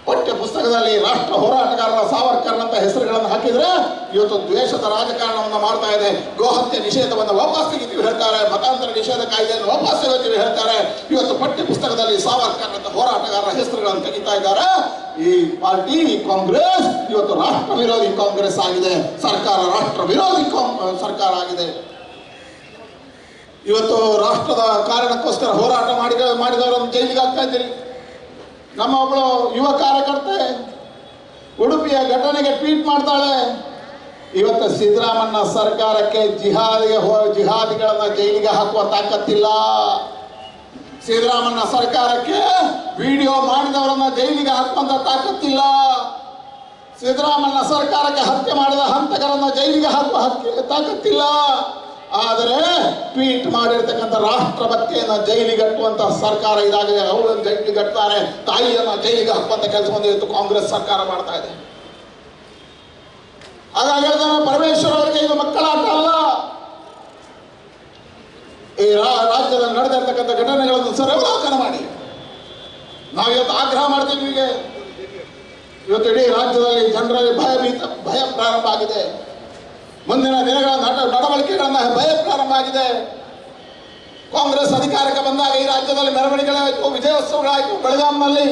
ಪಠ್ಯ ಪುಸ್ತಕದಲ್ಲಿ ರಾಷ್ಟ್ರ ಹೋರಾಟಗಾರರ ಸಾವರ್ಕರ್ನಂತ ಹೆಸರುಗಳನ್ನು ಹಾಕಿದ್ರೆ ಇವತ್ತು ದ್ವೇಷದ ರಾಜಕಾರಣವನ್ನು ಮಾಡ್ತಾ ಇದೆ. ಗೋಹತ್ಯೆ ನಿಷೇಧವನ್ನು ವಾಪಸ್ ತೆಗಿತೀವಿ ಹೇಳ್ತಾರೆ, ಮತಾಂತರ ನಿಷೇಧ ಕಾಯ್ದೆಯನ್ನು ವಾಪಸ್ ತೆಗಿತೀವಿ ಹೇಳ್ತಾರೆ. ಇವತ್ತು ಪಠ್ಯ ಪುಸ್ತಕದಲ್ಲಿ ಸಾವರ್ಕರ್ನಂತ ಹೋರಾಟಗಾರರ ಹೆಸರುಗಳನ್ನು ತೆಗಿತಾ ಇದ್ದಾರೆ. ಈ ಪಾರ್ಟಿ ಕಾಂಗ್ರೆಸ್ ಇವತ್ತು ರಾಷ್ಟ್ರ ವಿರೋಧಿ ಕಾಂಗ್ರೆಸ್ ಆಗಿದೆ. ಸರ್ಕಾರ ರಾಷ್ಟ್ರ ವಿರೋಧಿ ಸರ್ಕಾರ ಆಗಿದೆ. ಇವತ್ತು ರಾಷ್ಟ್ರದ ಕಾರಣಕ್ಕೋಸ್ಕರ ಹೋರಾಟ ಮಾಡಿದವರನ್ನು ಜೈಲಿಗೆ ಹಾಕ್ತಾ ಇದ್ದೀರಿ. ನಮ್ಮ ಒಬ್ಬಳು ಯುವ ಕಾರ್ಯಕರ್ತೆ ಉಡುಪಿಯ ಘಟನೆಗೆ ಟ್ವೀಟ್ ಮಾಡ್ತಾಳೆ, ಇವತ್ತು ಸಿದ್ದರಾಮಯ್ಯ ಸರ್ಕಾರಕ್ಕೆ ಜಿಹಾದಿಗಳನ್ನ ಜೈಲಿಗೆ ಹಾಕುವ ತಾಕತ್ತಿಲ್ಲ. ಸಿದ್ದರಾಮಯ್ಯ ಸರ್ಕಾರಕ್ಕೆ ವಿಡಿಯೋ ಮಾಡಿದವರನ್ನ ಜೈಲಿಗೆ ಹಾಕುವಂತ ತಾಕತ್ತಿಲ್ಲ. ಸಿದ್ದರಾಮಯ್ಯ ಸರ್ಕಾರಕ್ಕೆ ಹತ್ಯೆ ಮಾಡಿದ ಹಂತಕರನ್ನ ಜೈಲಿಗೆ ಹಾಕುವ ತಾಕತ್ತಿಲ್ಲ. ಆದರೆ ಟ್ವೀಟ್ ಮಾಡಿರ್ತಕ್ಕಂಥ ರಾಷ್ಟ್ರಭಕ್ತಿಯನ್ನ ಜೈಲಿಗಟ್ಟುವಂತ ಸರ್ಕಾರ ಇದಾಗಿದೆ. ಅವಳನ್ನು ಜೈಲಿಗಟ್ತಾರೆ, ತಾಯಿಯನ್ನ ಜೈಲಿಗೆ ಹಾಕುವಂತ ಕೆಲಸವನ್ನು ಇವತ್ತು ಕಾಂಗ್ರೆಸ್ ಸರ್ಕಾರ ಮಾಡ್ತಾ ಇದೆ. ಹಾಗಾಗಿ ಪರಮೇಶ್ವರ್ ಅವರಿಗೆ ಇದು ಮಕ್ಕಳಾಟ ಅಲ್ಲ. ಈ ರಾಜ್ಯದಲ್ಲಿ ನಡೆದಿರ್ತಕ್ಕಂಥ ಘಟನೆಗಳನ್ನು ಸರವಲೋಕನ ಮಾಡಿ ನಾವು ಇವತ್ತು ಆಗ್ರಹ ಮಾಡ್ತೀವಿ. ಇವತ್ತು ಇಡೀ ರಾಜ್ಯದಲ್ಲಿ ಜನರಲ್ಲಿ ಭಯ ಪ್ರಾರಂಭ ಆಗಿದೆ. ಮುಂದಿನ ದಿನಗಳ ನಡವಳಿಕೆಗಳನ್ನ ಭಯ ಪ್ರಾರಂಭ ಆಗಿದೆ. ಕಾಂಗ್ರೆಸ್ ಅಧಿಕಾರಕ್ಕೆ ಬಂದಾಗ ಈ ರಾಜ್ಯದಲ್ಲಿ ಮೆರವಣಿಗೆಗಳಾಯಿತು, ವಿಜಯೋತ್ಸವಗಳಾಯಿತು. ಬೆಳಗಾಂನಲ್ಲಿ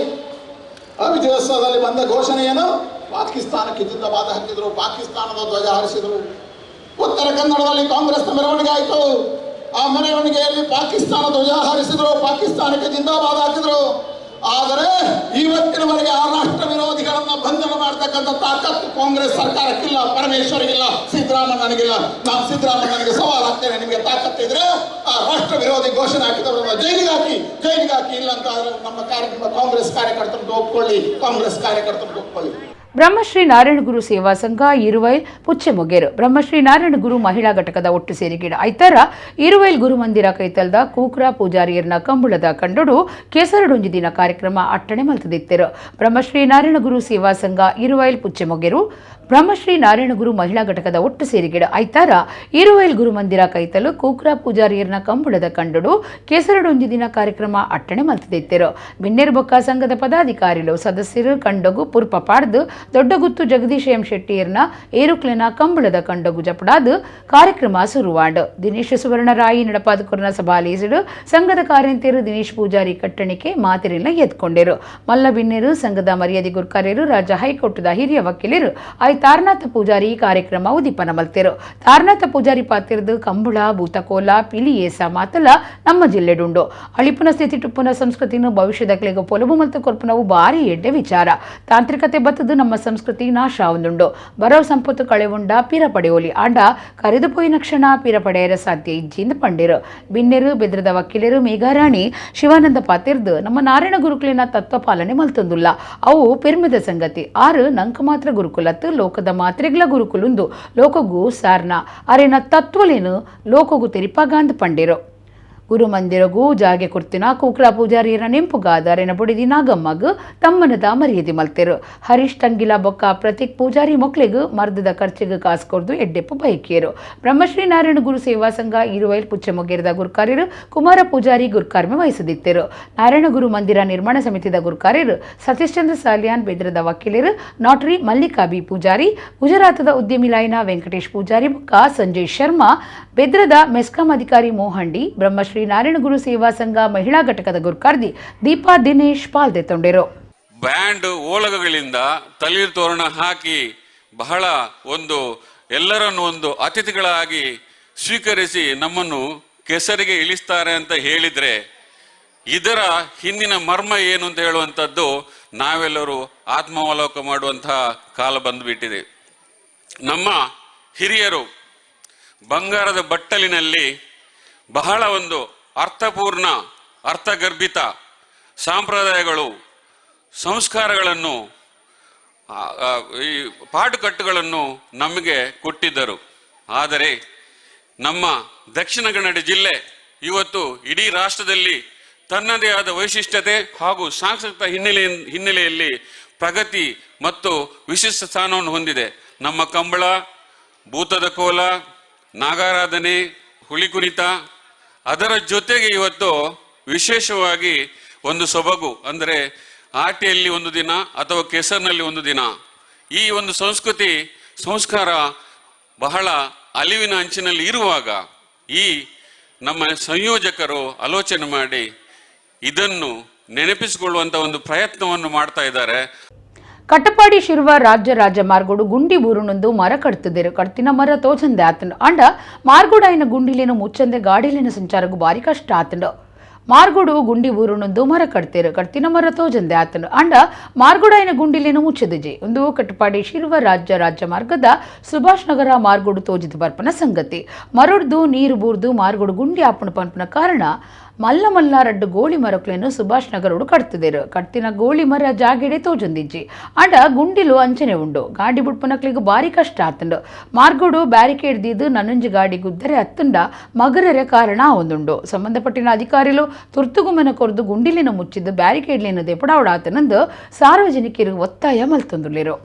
ಆ ವಿಜಯೋತ್ಸವದಲ್ಲಿ ಬಂದ ಘೋಷಣೆ ಏನು? ಪಾಕಿಸ್ತಾನಕ್ಕೆ ಜಿಂದಾಬಾದ್ ಹಾಕಿದ್ರು, ಪಾಕಿಸ್ತಾನದ ಧ್ವಜ ಹಾರಿಸಿದ್ರು. ಉತ್ತರ ಕನ್ನಡದಲ್ಲಿ ಕಾಂಗ್ರೆಸ್ನ ಮೆರವಣಿಗೆ ಆಯಿತು. ಆ ಮೆರವಣಿಗೆಯಲ್ಲಿ ಪಾಕಿಸ್ತಾನ ಧ್ವಜ ಹಾರಿಸಿದ್ರು, ಪಾಕಿಸ್ತಾನಕ್ಕೆ ಜಿಂದಾಬಾದ್ ಹಾಕಿದ್ರು. ಆದರೆ ಇವತ್ತಿನವರೆಗೆ ಆ ರಾಷ್ಟ್ರ ವಿರೋಧಿಗಳನ್ನ ಬಂಧನ ಮಾಡತಕ್ಕಂಥ ತಾಕತ್ತು ಕಾಂಗ್ರೆಸ್ ಸರ್ಕಾರಕ್ಕಿಲ್ಲ, ಪರಮೇಶ್ವರಿಗಿಲ್ಲ, ಸಿದ್ದರಾಮಯ್ಯನಿಗಿಲ್ಲ. ನಾನು ಸಿದ್ದರಾಮಯ್ಯನಿಗೆ ಸವಾಲು ಹಾಕ್ತೇನೆ, ನಿಮಗೆ ತಾಕತ್ತಿದ್ರೆ ಆ ರಾಷ್ಟ್ರ ವಿರೋಧಿ ಘೋಷಣೆ ಹಾಕಿದವರನ್ನ ಜೈಲಿಗೆ ಹಾಕಿ. ಇಲ್ಲ ಅಂತ ನಮ್ಮ ಕಾಂಗ್ರೆಸ್ ಕಾರ್ಯಕರ್ತರನ್ನು ಒಪ್ಕೊಳ್ಳಿ, ಕಾಂಗ್ರೆಸ್ ಕಾರ್ಯಕರ್ತರನ್ನು ಒಪ್ಕೊಳ್ಳಿ. ಬ್ರಹ್ಮಶ್ರೀ ನಾರಾಯಣಗುರು ಸೇವಾ ಸಂಘ ಇರುವೈಲ್ ಪುಚ್ಚೆಮೊಗೇರು ಬ್ರಹ್ಮಶ್ರೀ ನಾರಾಯಣಗುರು ಮಹಿಳಾ ಘಟಕದ ಒಟ್ಟು ಸೇರಿಗಿಡ ಐತರ ಇರುವೈಲ್ ಗುರುಮಂದಿರ ಕೈತಲ್ದ ಕೂಕ್ರಾ ಪೂಜಾರಿಯರ್ನ ಕಂಬಳದ ಕಂಡುಡು ಕೇಸರಡೊಂಜಿ ದಿನ ಕಾರ್ಯಕ್ರಮ ಅಟ್ಟಣೆ ಮಲ್ತದಿತ್ತರು. ಬ್ರಹ್ಮಶ್ರೀ ನಾರಾಯಣಗುರು ಸೇವಾ ಸಂಘ ಇರುವೈಲ್ ಪುಚ್ಚೆಮೊಗೇರು ಬ್ರಹ್ಮಶ್ರೀ ನಾರಾಯಣಗುರು ಮಹಿಳಾ ಘಟಕದ ಒಟ್ಟು ಸೇರಿಗಿಡ ಐತಾರ ಇರುವೈಲ್ ಗುರುಮಂದಿರ ಕೈತಲು ಕೂಕ್ರಾ ಪೂಜಾರಿಯರ್ನ ಕಂಬಳದ ಕಂಡುಡು ಕೇಸರಡೊಂಜಿ ದಿನ ಕಾರ್ಯಕ್ರಮ ಅಟ್ಟಣೆ ಮಲ್ತದಿತ್ತರು. ಬಿನ್ನೇರು ಬೊಕ್ಕ ಸಂಘದ ಪದಾಧಿಕಾರಿಗಳು ಸದಸ್ಯರು ಕಂಡಗು ಪುರ್ಪ ಪಾಡ್ದು ದೊಡ್ಡಗುತ್ತು ಜಗದೀಶ್ ಎಂ ಶೆಟ್ಟಿಯರ್ನ ಏರುಕ್ಲೆನ ಕಂಬಳದ ಕಂಡಗು ಜಪಡಾದು ಕಾರ್ಯಕ್ರಮ ಶುರುವಾಂಡು. ದಿನೇಶ್ ಸುವರ್ಣರಾಯಿ ನಡಪಾದಕುರ್ನ ಸಭಾಲೇಸಿಡು ಸಂಘದ ಕಾರ್ಯಂತಿಯರು ದಿನೇಶ್ ಪೂಜಾರಿ ಕಟ್ಟಣಿಕೆ ಮಾತಿರಿಲ್ಲ ಎತ್ಕೊಂಡರು. ಮಲ್ಲ ಬಿನ್ನೇರು ಸಂಘದ ಮರ್ಯಾದೆ ಗುರ್ಕಾರ್ಯರು ರಾಜ್ಯ ಹೈಕೋರ್ಟ್ದ ಹಿರಿಯ ವಕೀಲರು ತಾರನಾಥ ಪೂಜಾರಿ ಕಾರ್ಯಕ್ರಮ ಉದೀಪನ ಮಲ್ತೆರು. ತಾರನಾಥ ಪೂಜಾರಿ ಪಾತಿರ್ದು ಕಂಬಳ ಭೂತಕೋಲ ಪಿಲಿ ಏಸ ಮಾತಲ್ಲ ನಮ್ಮ ಜಿಲ್ಲೆಡುಂಡು. ಅಳಿಪುನ ಸ್ಥಿತಿ ಟುಪ್ಪುನ ಸಂಸ್ಕೃತಿನ ಭವಿಷ್ಯದ ಕ್ಲೆಗ ಪೊಲಬು ಮತ್ತು ಕೊರ್ಪುನವು ಭಾರಿ ಎಡ್ಡೆ ವಿಚಾರ. ತಾಂತ್ರಿಕತೆ ಬತ್ತದು ನಮ್ಮ ಸಂಸ್ಕೃತಿ ನಾಶ ಆವುದುಂಡು. ಬರೋ ಸಂಪತ್ತು ಕಳೆವುಂಡ ಪೀರ ಪಡೆಯೋಲಿ ಆಂಡ ಕರೆದು ಪೋಯಿನ ಕ್ಷಣ ಪೀರ ಪಡೆಯರ ಸಾಧ್ಯ ಇಜ್ಜಿಂದ ಪಂಡಿರು. ಬಿನ್ನೆರು ಬೆದ್ರದ ವಕೀಲರು ಮೇಘಾರಾಣಿ ಶಿವಾನಂದ ಪಾತಿರ್ದು ನಮ್ಮ ನಾರಾಯಣ ಗುರುಕುಲಿನ ತತ್ವ ಪಾಲನೆ ಮಲ್ತೊಂದುಲ್ಲ. ಅವು ಪಿರ್ಮಿದ ಸಂಗತಿ. ಆರು ನಂಕ ಮಾತ್ರ ಗುರುಕುಲತ್ತು ಲೋಕದ ಮಾತ್ರೆಗಳ ಗುರುಕುಲುಂದು ಲೋಕಗೂ ಸಾರ್ನ ಅರೆನ ತತ್ವಲೇನು ಲೋಕಗೂ ತೆರಿಪಾಗಾಂದ್ ಪಂಡಿರು. ಗುರುಮಂದಿರಗೂ ಜಾಗೆ ಕುರ್ತಿನ ಕೂಕ್ರಾ ಪೂಜಾರಿಯರ ನೆಂಪುಗಾದ ಅರೆನ ಬುಡಿದಿ ನಾಗಮ್ಮಗ್ ತಮ್ಮನದ ಮರ್ಯಾದೆ ಮಲ್ತೆರು. ಹರೀಶ್ ತಂಗಿಲ ಬೊಕ್ಕ ಪ್ರತೀಕ್ ಪೂಜಾರಿ ಮೊಕ್ಳಿಗೂ ಮರ್ದದ ಖರ್ಚಿಗೆ ಕಾಸ್ಕೊರ್ದು ಎಡ್ಡೆಪ್ಪು ಬೈಕಿಯರು. ಬ್ರಹ್ಮಶ್ರೀ ನಾರಾಯಣ ಗುರು ಸೇವಾ ಸಂಘ ಇರುವೈಲ್ ಪುಚ್ಚೆಮೊಗೇರದ ಗುರುಕಾರ್ಯರು ಕುಮಾರ ಪೂಜಾರಿ ಗುರುಕಾರ್ಮೆ ವಹಿಸದಿತ್ತರು. ನಾರಾಯಣ ಗುರು ಮಂದಿರ ನಿರ್ಮಾಣ ಸಮಿತಿದ ಗುರುಕಾರ್ಯರು ಸತೀಶ್ ಚಂದ್ರ ಸಾಲಿಯಾನ್, ಬೆದ್ರದ ವಕೀಲರು ನಾಟ್ರಿ ಮಲ್ಲಿಕಾ ಬಿ ಪೂಜಾರಿ, ಗುಜರಾತದ ಉದ್ಯಮಿ ಲೈನಾ ವೆಂಕಟೇಶ್ ಪೂಜಾರಿ ಬೊಕ್ಕ ಸಂಜಯ್ ಶರ್ಮಾ, ಬೆದ್ರದ ಮೆಸ್ಕಾಂ ಅಧಿಕಾರಿ ಮೋಹಂಡಿ, ಬ್ರಹ್ಮಶ್ರೀ ನಾರಾಯಣ ಗುರು ಸೇವಾ ಸಂಘ ಮಹಿಳಾ ಘಟಕದ ಗುರುಕಾರ್ದಿ ದೀಪಾ ದಿನೇಶ್ ಪಾಲ್ದೆತ್ತೊಂಡರು. ಬ್ಯಾಂಡ್ ಓಲಗಗಳಿಂದ ತಳಿರು ತೋರಣ ಹಾಕಿ ಬಹಳ ಎಲ್ಲರನ್ನು ಅತಿಥಿಗಳಾಗಿ ಸ್ವೀಕರಿಸಿ ನಮ್ಮನ್ನು ಕೆಸರಿಗೆ ಇಳಿಸ್ತಾರೆ ಅಂತ ಹೇಳಿದ್ರೆ ಇದರ ಹಿಂದಿನ ಮರ್ಮ ಏನು ಅಂತ ಹೇಳುವಂಥದ್ದು ನಾವೆಲ್ಲರೂ ಆತ್ಮಾವಲೋಕ ಮಾಡುವಂತಹ ಕಾಲ ಬಂದುಬಿಟ್ಟಿದೆ. ನಮ್ಮ ಹಿರಿಯರು ಬಂಗಾರದ ಬಟ್ಟಲಿನಲ್ಲಿ ಬಹಳ ಅರ್ಥಪೂರ್ಣ, ಅರ್ಥಗರ್ಭಿತ ಸಂಪ್ರದಾಯಗಳು, ಸಂಸ್ಕಾರಗಳನ್ನು, ಈ ಪಾಟುಕಟ್ಟುಗಳನ್ನು ನಮಗೆ ಕೊಟ್ಟಿದ್ದರು. ಆದರೆ ನಮ್ಮ ದಕ್ಷಿಣ ಕನ್ನಡ ಜಿಲ್ಲೆ ಇವತ್ತು ಇಡೀ ರಾಷ್ಟ್ರದಲ್ಲಿ ತನ್ನದೇ ಆದ ವೈಶಿಷ್ಟ್ಯತೆ ಹಾಗೂ ಸಾಂಸ್ಕೃತಿಕ ಹಿನ್ನೆಲೆಯಲ್ಲಿ ಪ್ರಗತಿ ಮತ್ತು ವಿಶಿಷ್ಟ ಸ್ಥಾನವನ್ನು ಹೊಂದಿದೆ. ನಮ್ಮ ಕಂಬಳ, ಭೂತದ ಕೋಲ, ನಾಗಾರಾಧನೆ, ಹುಲಿ ಕುಣಿತ, ಅದರ ಜೊತೆಗೆ ಇವತ್ತು ವಿಶೇಷವಾಗಿ ಒಂದು ಸೊಬಗು ಅಂದರೆ ಆಟಿಯಲ್ಲಿ ಒಂದು ದಿನ ಅಥವಾ ಕೆಸರಿನಲ್ಲಿ ಒಂದು ದಿನ. ಈ ಒಂದು ಸಂಸ್ಕೃತಿ ಸಂಸ್ಕಾರ ಬಹಳ ಅಲಿವಿನ ಅಂಚಿನಲ್ಲಿ ಇರುವಾಗ ಈ ನಮ್ಮ ಸಂಯೋಜಕರು ಆಲೋಚನೆ ಮಾಡಿ ಇದನ್ನು ನೆನಪಿಸಿಕೊಳ್ಳುವಂತ ಒಂದು ಪ್ರಯತ್ನವನ್ನು ಮಾಡ್ತಾ ಇದ್ದಾರೆ. ಕಟ್ಟಪಾಡಿ ಶಿರುವ ರಾಜ್ಯ ಮಾರ್ಗೋಡು ಗುಂಡಿ ಬೂರುನೊಂದು ಮರ ಕಡ್ತಿದ್ದೇರು. ಕಡ್ತಿನ ಮರ ತೋಚಂದೆ ಆತಂಡು ಅಂಡ ಮಾರ್ಗೋಡು ಆಯ್ನ ಗುಂಡಿಲೇನು ಮುಚ್ಚಂದೆ ಗಾಡಿಲಿನ ಸಂಚಾರಕ್ಕೂ ಭಾರಿ ಕಷ್ಟ ಆತಂಡು. ಮಾರ್ಗೋಡು ಗುಂಡಿ ಬೂರುನೊಂದು ಮರ ಕಡ್ತೇರು. ಕಡ್ತಿನ ಮರ ತೋಜಂದೆ ಆತಂಡು ಅಂಡ ಮಾರ್ಗೋಡು ಆಯ್ನ ಗುಂಡಿಲೇನು ಮುಚ್ಚದಿಜಿ ಒಂದು ಕಟ್ಟಪಾಡಿ ಶಿರುವ ರಾಜ್ಯ ಮಾರ್ಗದ ಸುಭಾಷ್ ನಗರ ಮಾರ್ಗೋಡು ತೋಜಿದ ಬರ್ಪನ ಸಂಗತಿ. ಮರಡ್ದು ನೀರು ಬೂರ್ದು ಮಾರ್ಗೋಡು ಗುಂಡಿ ಆಪಣ ಪಂಪನ ಕಾರಣ ಮಲ್ಲ ರಡ್ಡು ಗೋಳಿ ಮರಕ್ಲೇನು ಸುಭಾಷ್ ನಗರೋಡು ಕಟ್ತಿದ್ದೇರು. ಕಟ್ತಿನ ಗೋಳಿ ಮರ ಜಾಗೆಡೆ ತೋಜೊಂದಿಜ್ಜಿ ಅಂಡ ಗುಂಡಿಲು ಅಂಚನೆ ಉಂಡು. ಗಾಡಿ ಬುಡ್ಪನಕ್ಲಿಗೂ ಭಾರಿ ಕಷ್ಟ ಆತಂಡು. ಮಾರ್ಗೋಡು ಬ್ಯಾರಿಕೇಡ್ ದೀದು ನನ್ನಂಜಿ ಗಾಡಿ ಗುದ್ದರೆ ಹತ್ತಂಡ ಮಗರರೆ ಕಾರಣ ಒಂದುಂಡು. ಸಂಬಂಧಪಟ್ಟಿನ ಅಧಿಕಾರಿಗಳು ತುರ್ತುಗುಮನ ಕೊರ್ದು ಗುಂಡಿಲಿನ ಮುಚ್ಚಿದ್ದು ಬ್ಯಾರಿಕೇಡ್ಲೇನು ದೆಪಡಾವಡಾತನಂದು ಸಾರ್ವಜನಿಕರು ಒತ್ತಾಯ ಮಲ್ತೊಂದುಲ್ಲೇರು.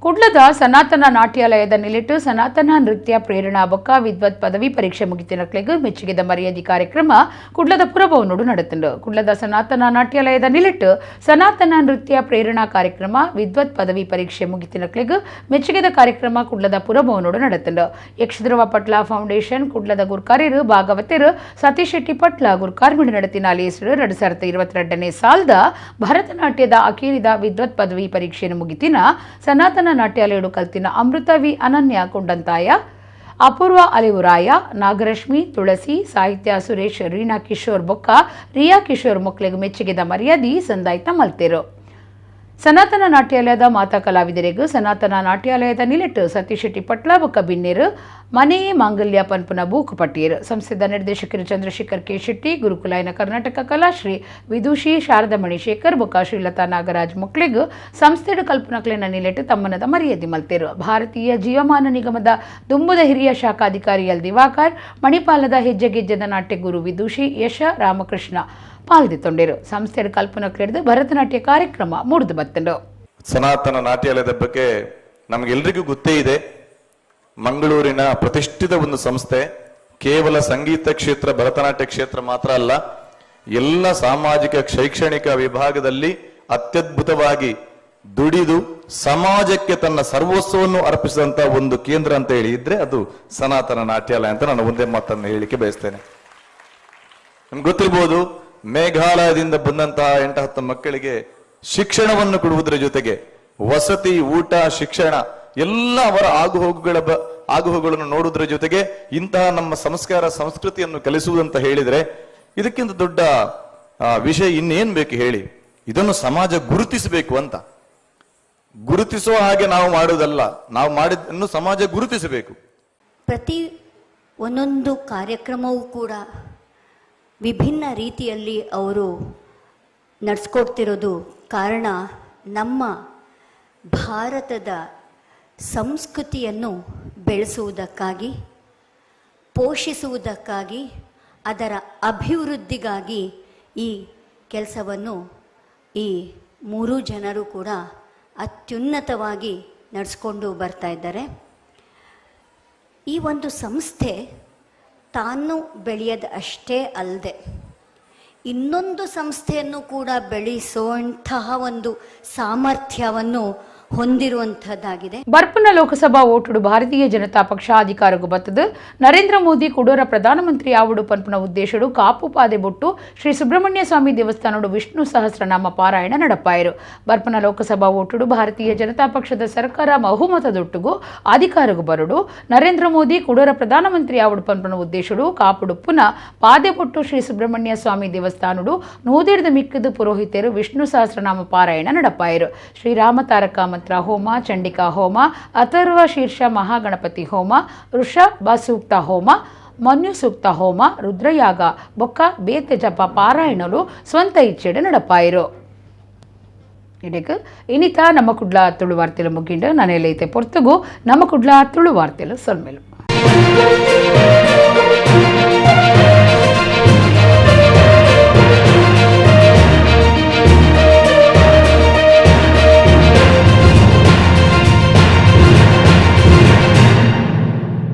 ಕುಡ್ಲದ ಸನಾತನ ನಾಟ್ಯಾಲಯದ ನಿಲಿಟ್ಟು ಸನಾತನ ನೃತ್ಯ ಪ್ರೇರಣಾ ಬೊಕ್ಕ ವಿದ್ವತ್ ಪದವಿ ಪರೀಕ್ಷೆ ಮುಗಿತಿನಕ್ಲೆಗೂ ಮೆಚ್ಚುಗೆದ ಮರ್ಯಾದೆ ಕಾರ್ಯಕ್ರಮ ಕುಡ್ಲದ ಪುರಭವನೋಡು ನಡೆತಂಡು. ಕುಡ್ಲದ ಸನಾತನ ನಾಟ್ಯಾಲಯದ ನಿಲಿಟ್ಟು ಸನಾತನ ನೃತ್ಯ ಪ್ರೇರಣಾ ಕಾರ್ಯಕ್ರಮ ವಿದ್ವತ್ ಪದವಿ ಪರೀಕ್ಷೆ ಮುಗಿತಿನಕ್ಲೆಗೂ ಮೆಚ್ಚುಗೆದ ಕಾರ್ಯಕ್ರಮ ಕುಡ್ಲದ ಪುರಭವನೋಡು ನಡೆತಂಡು. ಯಕ್ಷಧ್ರುವ ಪಟ್ಲ ಫೌಂಡೇಶನ್ ಕುಡ್ಲದ ಗುರ್ಕಾರ್ಯರು ಭಾಗವತರು ಸತೀಶ್ ಶೆಟ್ಟಿ ಪಟ್ಲ ಗುರ್ಕಾರ್ಮಿಡು ನಡೆತಿನ ಲೇಸರು 2022ನೇ ಸಾಲದ ಭರತನಾಟ್ಯದ ಅಖೀರಿದ ವಿದ್ವತ್ ಪದವಿ ಪರೀಕ್ಷೆಯನ್ನು ಮುಗಿತಿನ ಸನಾತನ ನಾಟ್ಯಾಲಯಡು ಕಲ್ತಿನ ಅಮೃತ ವಿ ಅನನ್ಯ ಕೊಂಡಂತಾಯ, ಅಪೂರ್ವ ಅಲಿವುರಾಯ, ನಾಗರಶ್ಮಿ, ತುಳಸಿ, ಸಾಹಿತ್ಯ ಸುರೇಶ್, ರೀನಾ ಕಿಶೋರ್ ಬೊಕ್ಕ ರಿಯಾ ಕಿಶೋರ್ ಮೊಕ್ಲೆಗೆ ಮೆಚ್ಚುಗೆದ ಮರ್ಯಾದೆ ಸಂದಾಯ್ತ ಮಲ್ತೇರು. ಸನಾತನ ನಾಟ್ಯಾಲಯದ ಮಾತಾ ಕಲಾವಿದರಿಗೂ ಸನಾತನ ನಾಟ್ಯಾಲಯದ ನಿಲಿಟ್ಟು ಸತೀಶ್ ಶೆಟ್ಟಿ ಪಟ್ಲ ಬೊಕ್ಕ ಬಿನ್ನೇರು ಮನೆಯೇ ಮಾಂಗಲ್ಯ ಪನ್ಪುನ ಬೂಕು ಪಟ್ಟಿಯರು. ಸಂಸ್ಥೆದ ನಿರ್ದೇಶಕರು ಚಂದ್ರಶೇಖರ್ ಕೆ ಶೆಟ್ಟಿ, ಗುರುಕುಲಾಯನ ಕರ್ನಾಟಕ ಕಲಾಶ್ರೀ ವಿದುಷಿ ಶಾರದಾ ಮಣಿಶೇಖರ್ ಬೊಕ್ಕ ಶ್ರೀಲತಾ ನಾಗರಾಜ್ ಮೊಕ್ಲೆಗೂ ಸಂಸ್ಥೆಡು ಕಲ್ಪನಕ್ಲೆನ ನಿಲಿಟ್ಟು ತಮ್ಮನದ ಮರ್ಯಾದೆ ಮಲ್ತೇರು. ಭಾರತೀಯ ಜೀವಮಾನ ನಿಗಮದ ದುಂಬುದ ಹಿರಿಯ ಶಾಖಾಧಿಕಾರಿ ಎಲ್ ದಿವಾಕರ್, ಮಣಿಪಾಲದ ಹೆಜ್ಜೆಗೆಜ್ಜೆದ ನಾಟ್ಯಗುರು ವಿದುಷಿ ಯಶ ರಾಮಕೃಷ್ಣ ಪಾಲ್ದಿತ್ತೊಂಡರು. ಸಂಸ್ಥೆಯ ಕಲ್ಪನಕ್ಲೆಡ್ದು ಭರತನಾಟ್ಯ ಕಾರ್ಯಕ್ರಮ ಮೂಡಿದು ಬತ್ತಂಡು. ಸನಾತನ ನಾಟ್ಯಾಲಯದ ಬಗ್ಗೆ ನಮಗೆಲ್ಲರಿಗೂ ಗೊತ್ತೇ ಇದೆ. ಮಂಗಳೂರಿನ ಪ್ರತಿಷ್ಠಿತ ಒಂದು ಸಂಸ್ಥೆ. ಕೇವಲ ಸಂಗೀತ ಕ್ಷೇತ್ರ, ಭರತನಾಟ್ಯ ಕ್ಷೇತ್ರ ಮಾತ್ರ ಅಲ್ಲ, ಎಲ್ಲ ಸಾಮಾಜಿಕ ಶೈಕ್ಷಣಿಕ ವಿಭಾಗದಲ್ಲಿ ಅತ್ಯದ್ಭುತವಾಗಿ ದುಡಿದು ಸಮಾಜಕ್ಕೆ ತನ್ನ ಸರ್ವಸ್ವವನ್ನು ಅರ್ಪಿಸಿದಂತ ಒಂದು ಕೇಂದ್ರ ಅಂತ ಹೇಳಿ ಇದ್ರೆ ಅದು ಸನಾತನ ನಾಟ್ಯಾಲಯ ಅಂತ ನಾನು ಒಂದೇ ಮಾತನ್ನು ಹೇಳಿಕೆ ಬಯಸ್ತೇನೆ. ನಿಮ್ಗೆ ಗೊತ್ತಿರ್ಬೋದು, ಮೇಘಾಲಯದಿಂದ ಬಂದಂತಹ 8-10 ಮಕ್ಕಳಿಗೆ ಶಿಕ್ಷಣವನ್ನು ಕೊಡುವುದರ ಜೊತೆಗೆ ವಸತಿ, ಊಟ, ಶಿಕ್ಷಣ ಎಲ್ಲ ಅವರ ಆಗುಹೋಗುಗಳನ್ನು ನೋಡುವುದರ ಜೊತೆಗೆ ಇಂತಹ ನಮ್ಮ ಸಂಸ್ಕಾರ ಸಂಸ್ಕೃತಿಯನ್ನು ಕಲಿಸುವುದಂತ ಹೇಳಿದ್ರೆ ಇದಕ್ಕಿಂತ ದೊಡ್ಡ ವಿಷಯ ಇನ್ನೇನ್ ಬೇಕು ಹೇಳಿ. ಇದನ್ನು ಸಮಾಜ ಗುರುತಿಸಬೇಕು ಅಂತ. ಗುರುತಿಸುವ ಹಾಗೆ ನಾವು ಮಾಡುವುದಲ್ಲ, ನಾವು ಮಾಡಿದ್ದನ್ನು ಸಮಾಜ ಗುರುತಿಸಬೇಕು. ಪ್ರತಿ ಒಂದೊಂದು ಕಾರ್ಯಕ್ರಮವೂ ಕೂಡ ವಿಭಿನ್ನ ರೀತಿಯಲ್ಲಿ ಅವರು ನಡೆಸ್ಕೊಡ್ತಿರೋದು ಕಾರಣ ನಮ್ಮ ಭಾರತದ ಸಂಸ್ಕೃತಿಯನ್ನು ಬೆಳೆಸುವುದಕ್ಕಾಗಿ, ಪೋಷಿಸುವುದಕ್ಕಾಗಿ, ಅದರ ಅಭಿವೃದ್ಧಿಗಾಗಿ ಈ ಕೆಲಸವನ್ನು ಈ 3 ಜನರು ಕೂಡ ಅತ್ಯುನ್ನತವಾಗಿ ನಡೆಸ್ಕೊಂಡು ಬರ್ತಾ ಇದ್ದಾರೆ. ಈ ಒಂದು ಸಂಸ್ಥೆ ತಾನು ಬೆಳೆಯೋದು ಅಷ್ಟೇ ಅಲ್ಲದೆ ಇನ್ನೊಂದು ಸಂಸ್ಥೆಯನ್ನು ಕೂಡ ಬೆಳೆಸುವಂತಹ ಒಂದು ಸಾಮರ್ಥ್ಯವನ್ನು ಹೊಂದಿರುವಂತಹದ್ದಾಗಿದೆ. ಬರ್ಪುನ ಲೋಕಸಭಾ ಓಟುಡು ಭಾರತೀಯ ಜನತಾ ಪಕ್ಷ ಅಧಿಕಾರಕ್ಕೂ ಬತ್ತದು. ನರೇಂದ್ರ ಮೋದಿ ಕುಡೋರ ಪ್ರಧಾನಮಂತ್ರಿ ಆವಡು ಪನ್ಪುನ ಉದ್ದೇಶಡು ಕಾಪು ಪಾದೆ ಬೊಟ್ಟು ಶ್ರೀ ಸುಬ್ರಹ್ಮಣ್ಯ ಸ್ವಾಮಿ ದೇವಸ್ಥಾನಡು ವಿಷ್ಣು ಸಹಸ್ರನಾಮ ಪಾರಾಯಣ ನಡಪಾಯರು. ಬರ್ಪುನ ಲೋಕಸಭಾ ಓಟುಡು ಭಾರತೀಯ ಜನತಾ ಪಕ್ಷದ ಸರ್ಕಾರ ಬಹುಮತದೊಟ್ಟುಗೂ ಅಧಿಕಾರಕ್ಕೂ ಬರಡು. ನರೇಂದ್ರ ಮೋದಿ ಕುಡೋರ ಪ್ರಧಾನಮಂತ್ರಿ ಆವಡು ಪನ್ಪುನ ಉದ್ದೇಶಡು ಕಾಪುಡು ಪುನಃ ಪಾದೆ ಬೊಟ್ಟು ಶ್ರೀ ಸುಬ್ರಹ್ಮಣ್ಯ ಸ್ವಾಮಿ ದೇವಸ್ಥಾನಡು ನೂದಿರ್ದ ಮಿಕ್ಕದು ಪುರೋಹಿತರು ವಿಷ್ಣು ಸಹಸ್ರನಾಮ ಪಾರಾಯಣ ನಡಪಾಯರು. ಶ್ರೀರಾಮ ತಾರಕ ಮಂತ್ರ ಹೋಮ, ಚಂಡಿಕಾ ಹೋಮ, ಅಥರ್ವ ಶೀರ್ಷ ಮಹಾಗಣಪತಿ ಹೋಮ, ಋಷಭ ಸೂಕ್ತ ಹೋಮ, మన్యు సూక్త హోమ రుద్రయాగ బొక్క ಬೇತೆ ಜಪ ಪಾರಾಯಣಲು ಸ್ವಂತ ಇಚ್ಛೆಡೆ ನಡಪಾಯಿರು. ಇದಕ್ಕೆ ಇನಿತ ನಮ್ಮ ಕುಡ್ಲ ತುಳು ವಾರ್ತೆಲು ಮುಗಿಂಡು ನಾನೆಲ್ಲೈತೆ ಪೊರ್ತುಗು ನಮ್ಮ ಕುಡ್ಲ ತುಳು ವಾರ್ತೆಲು ಸೊಲ್ಮೆಲು.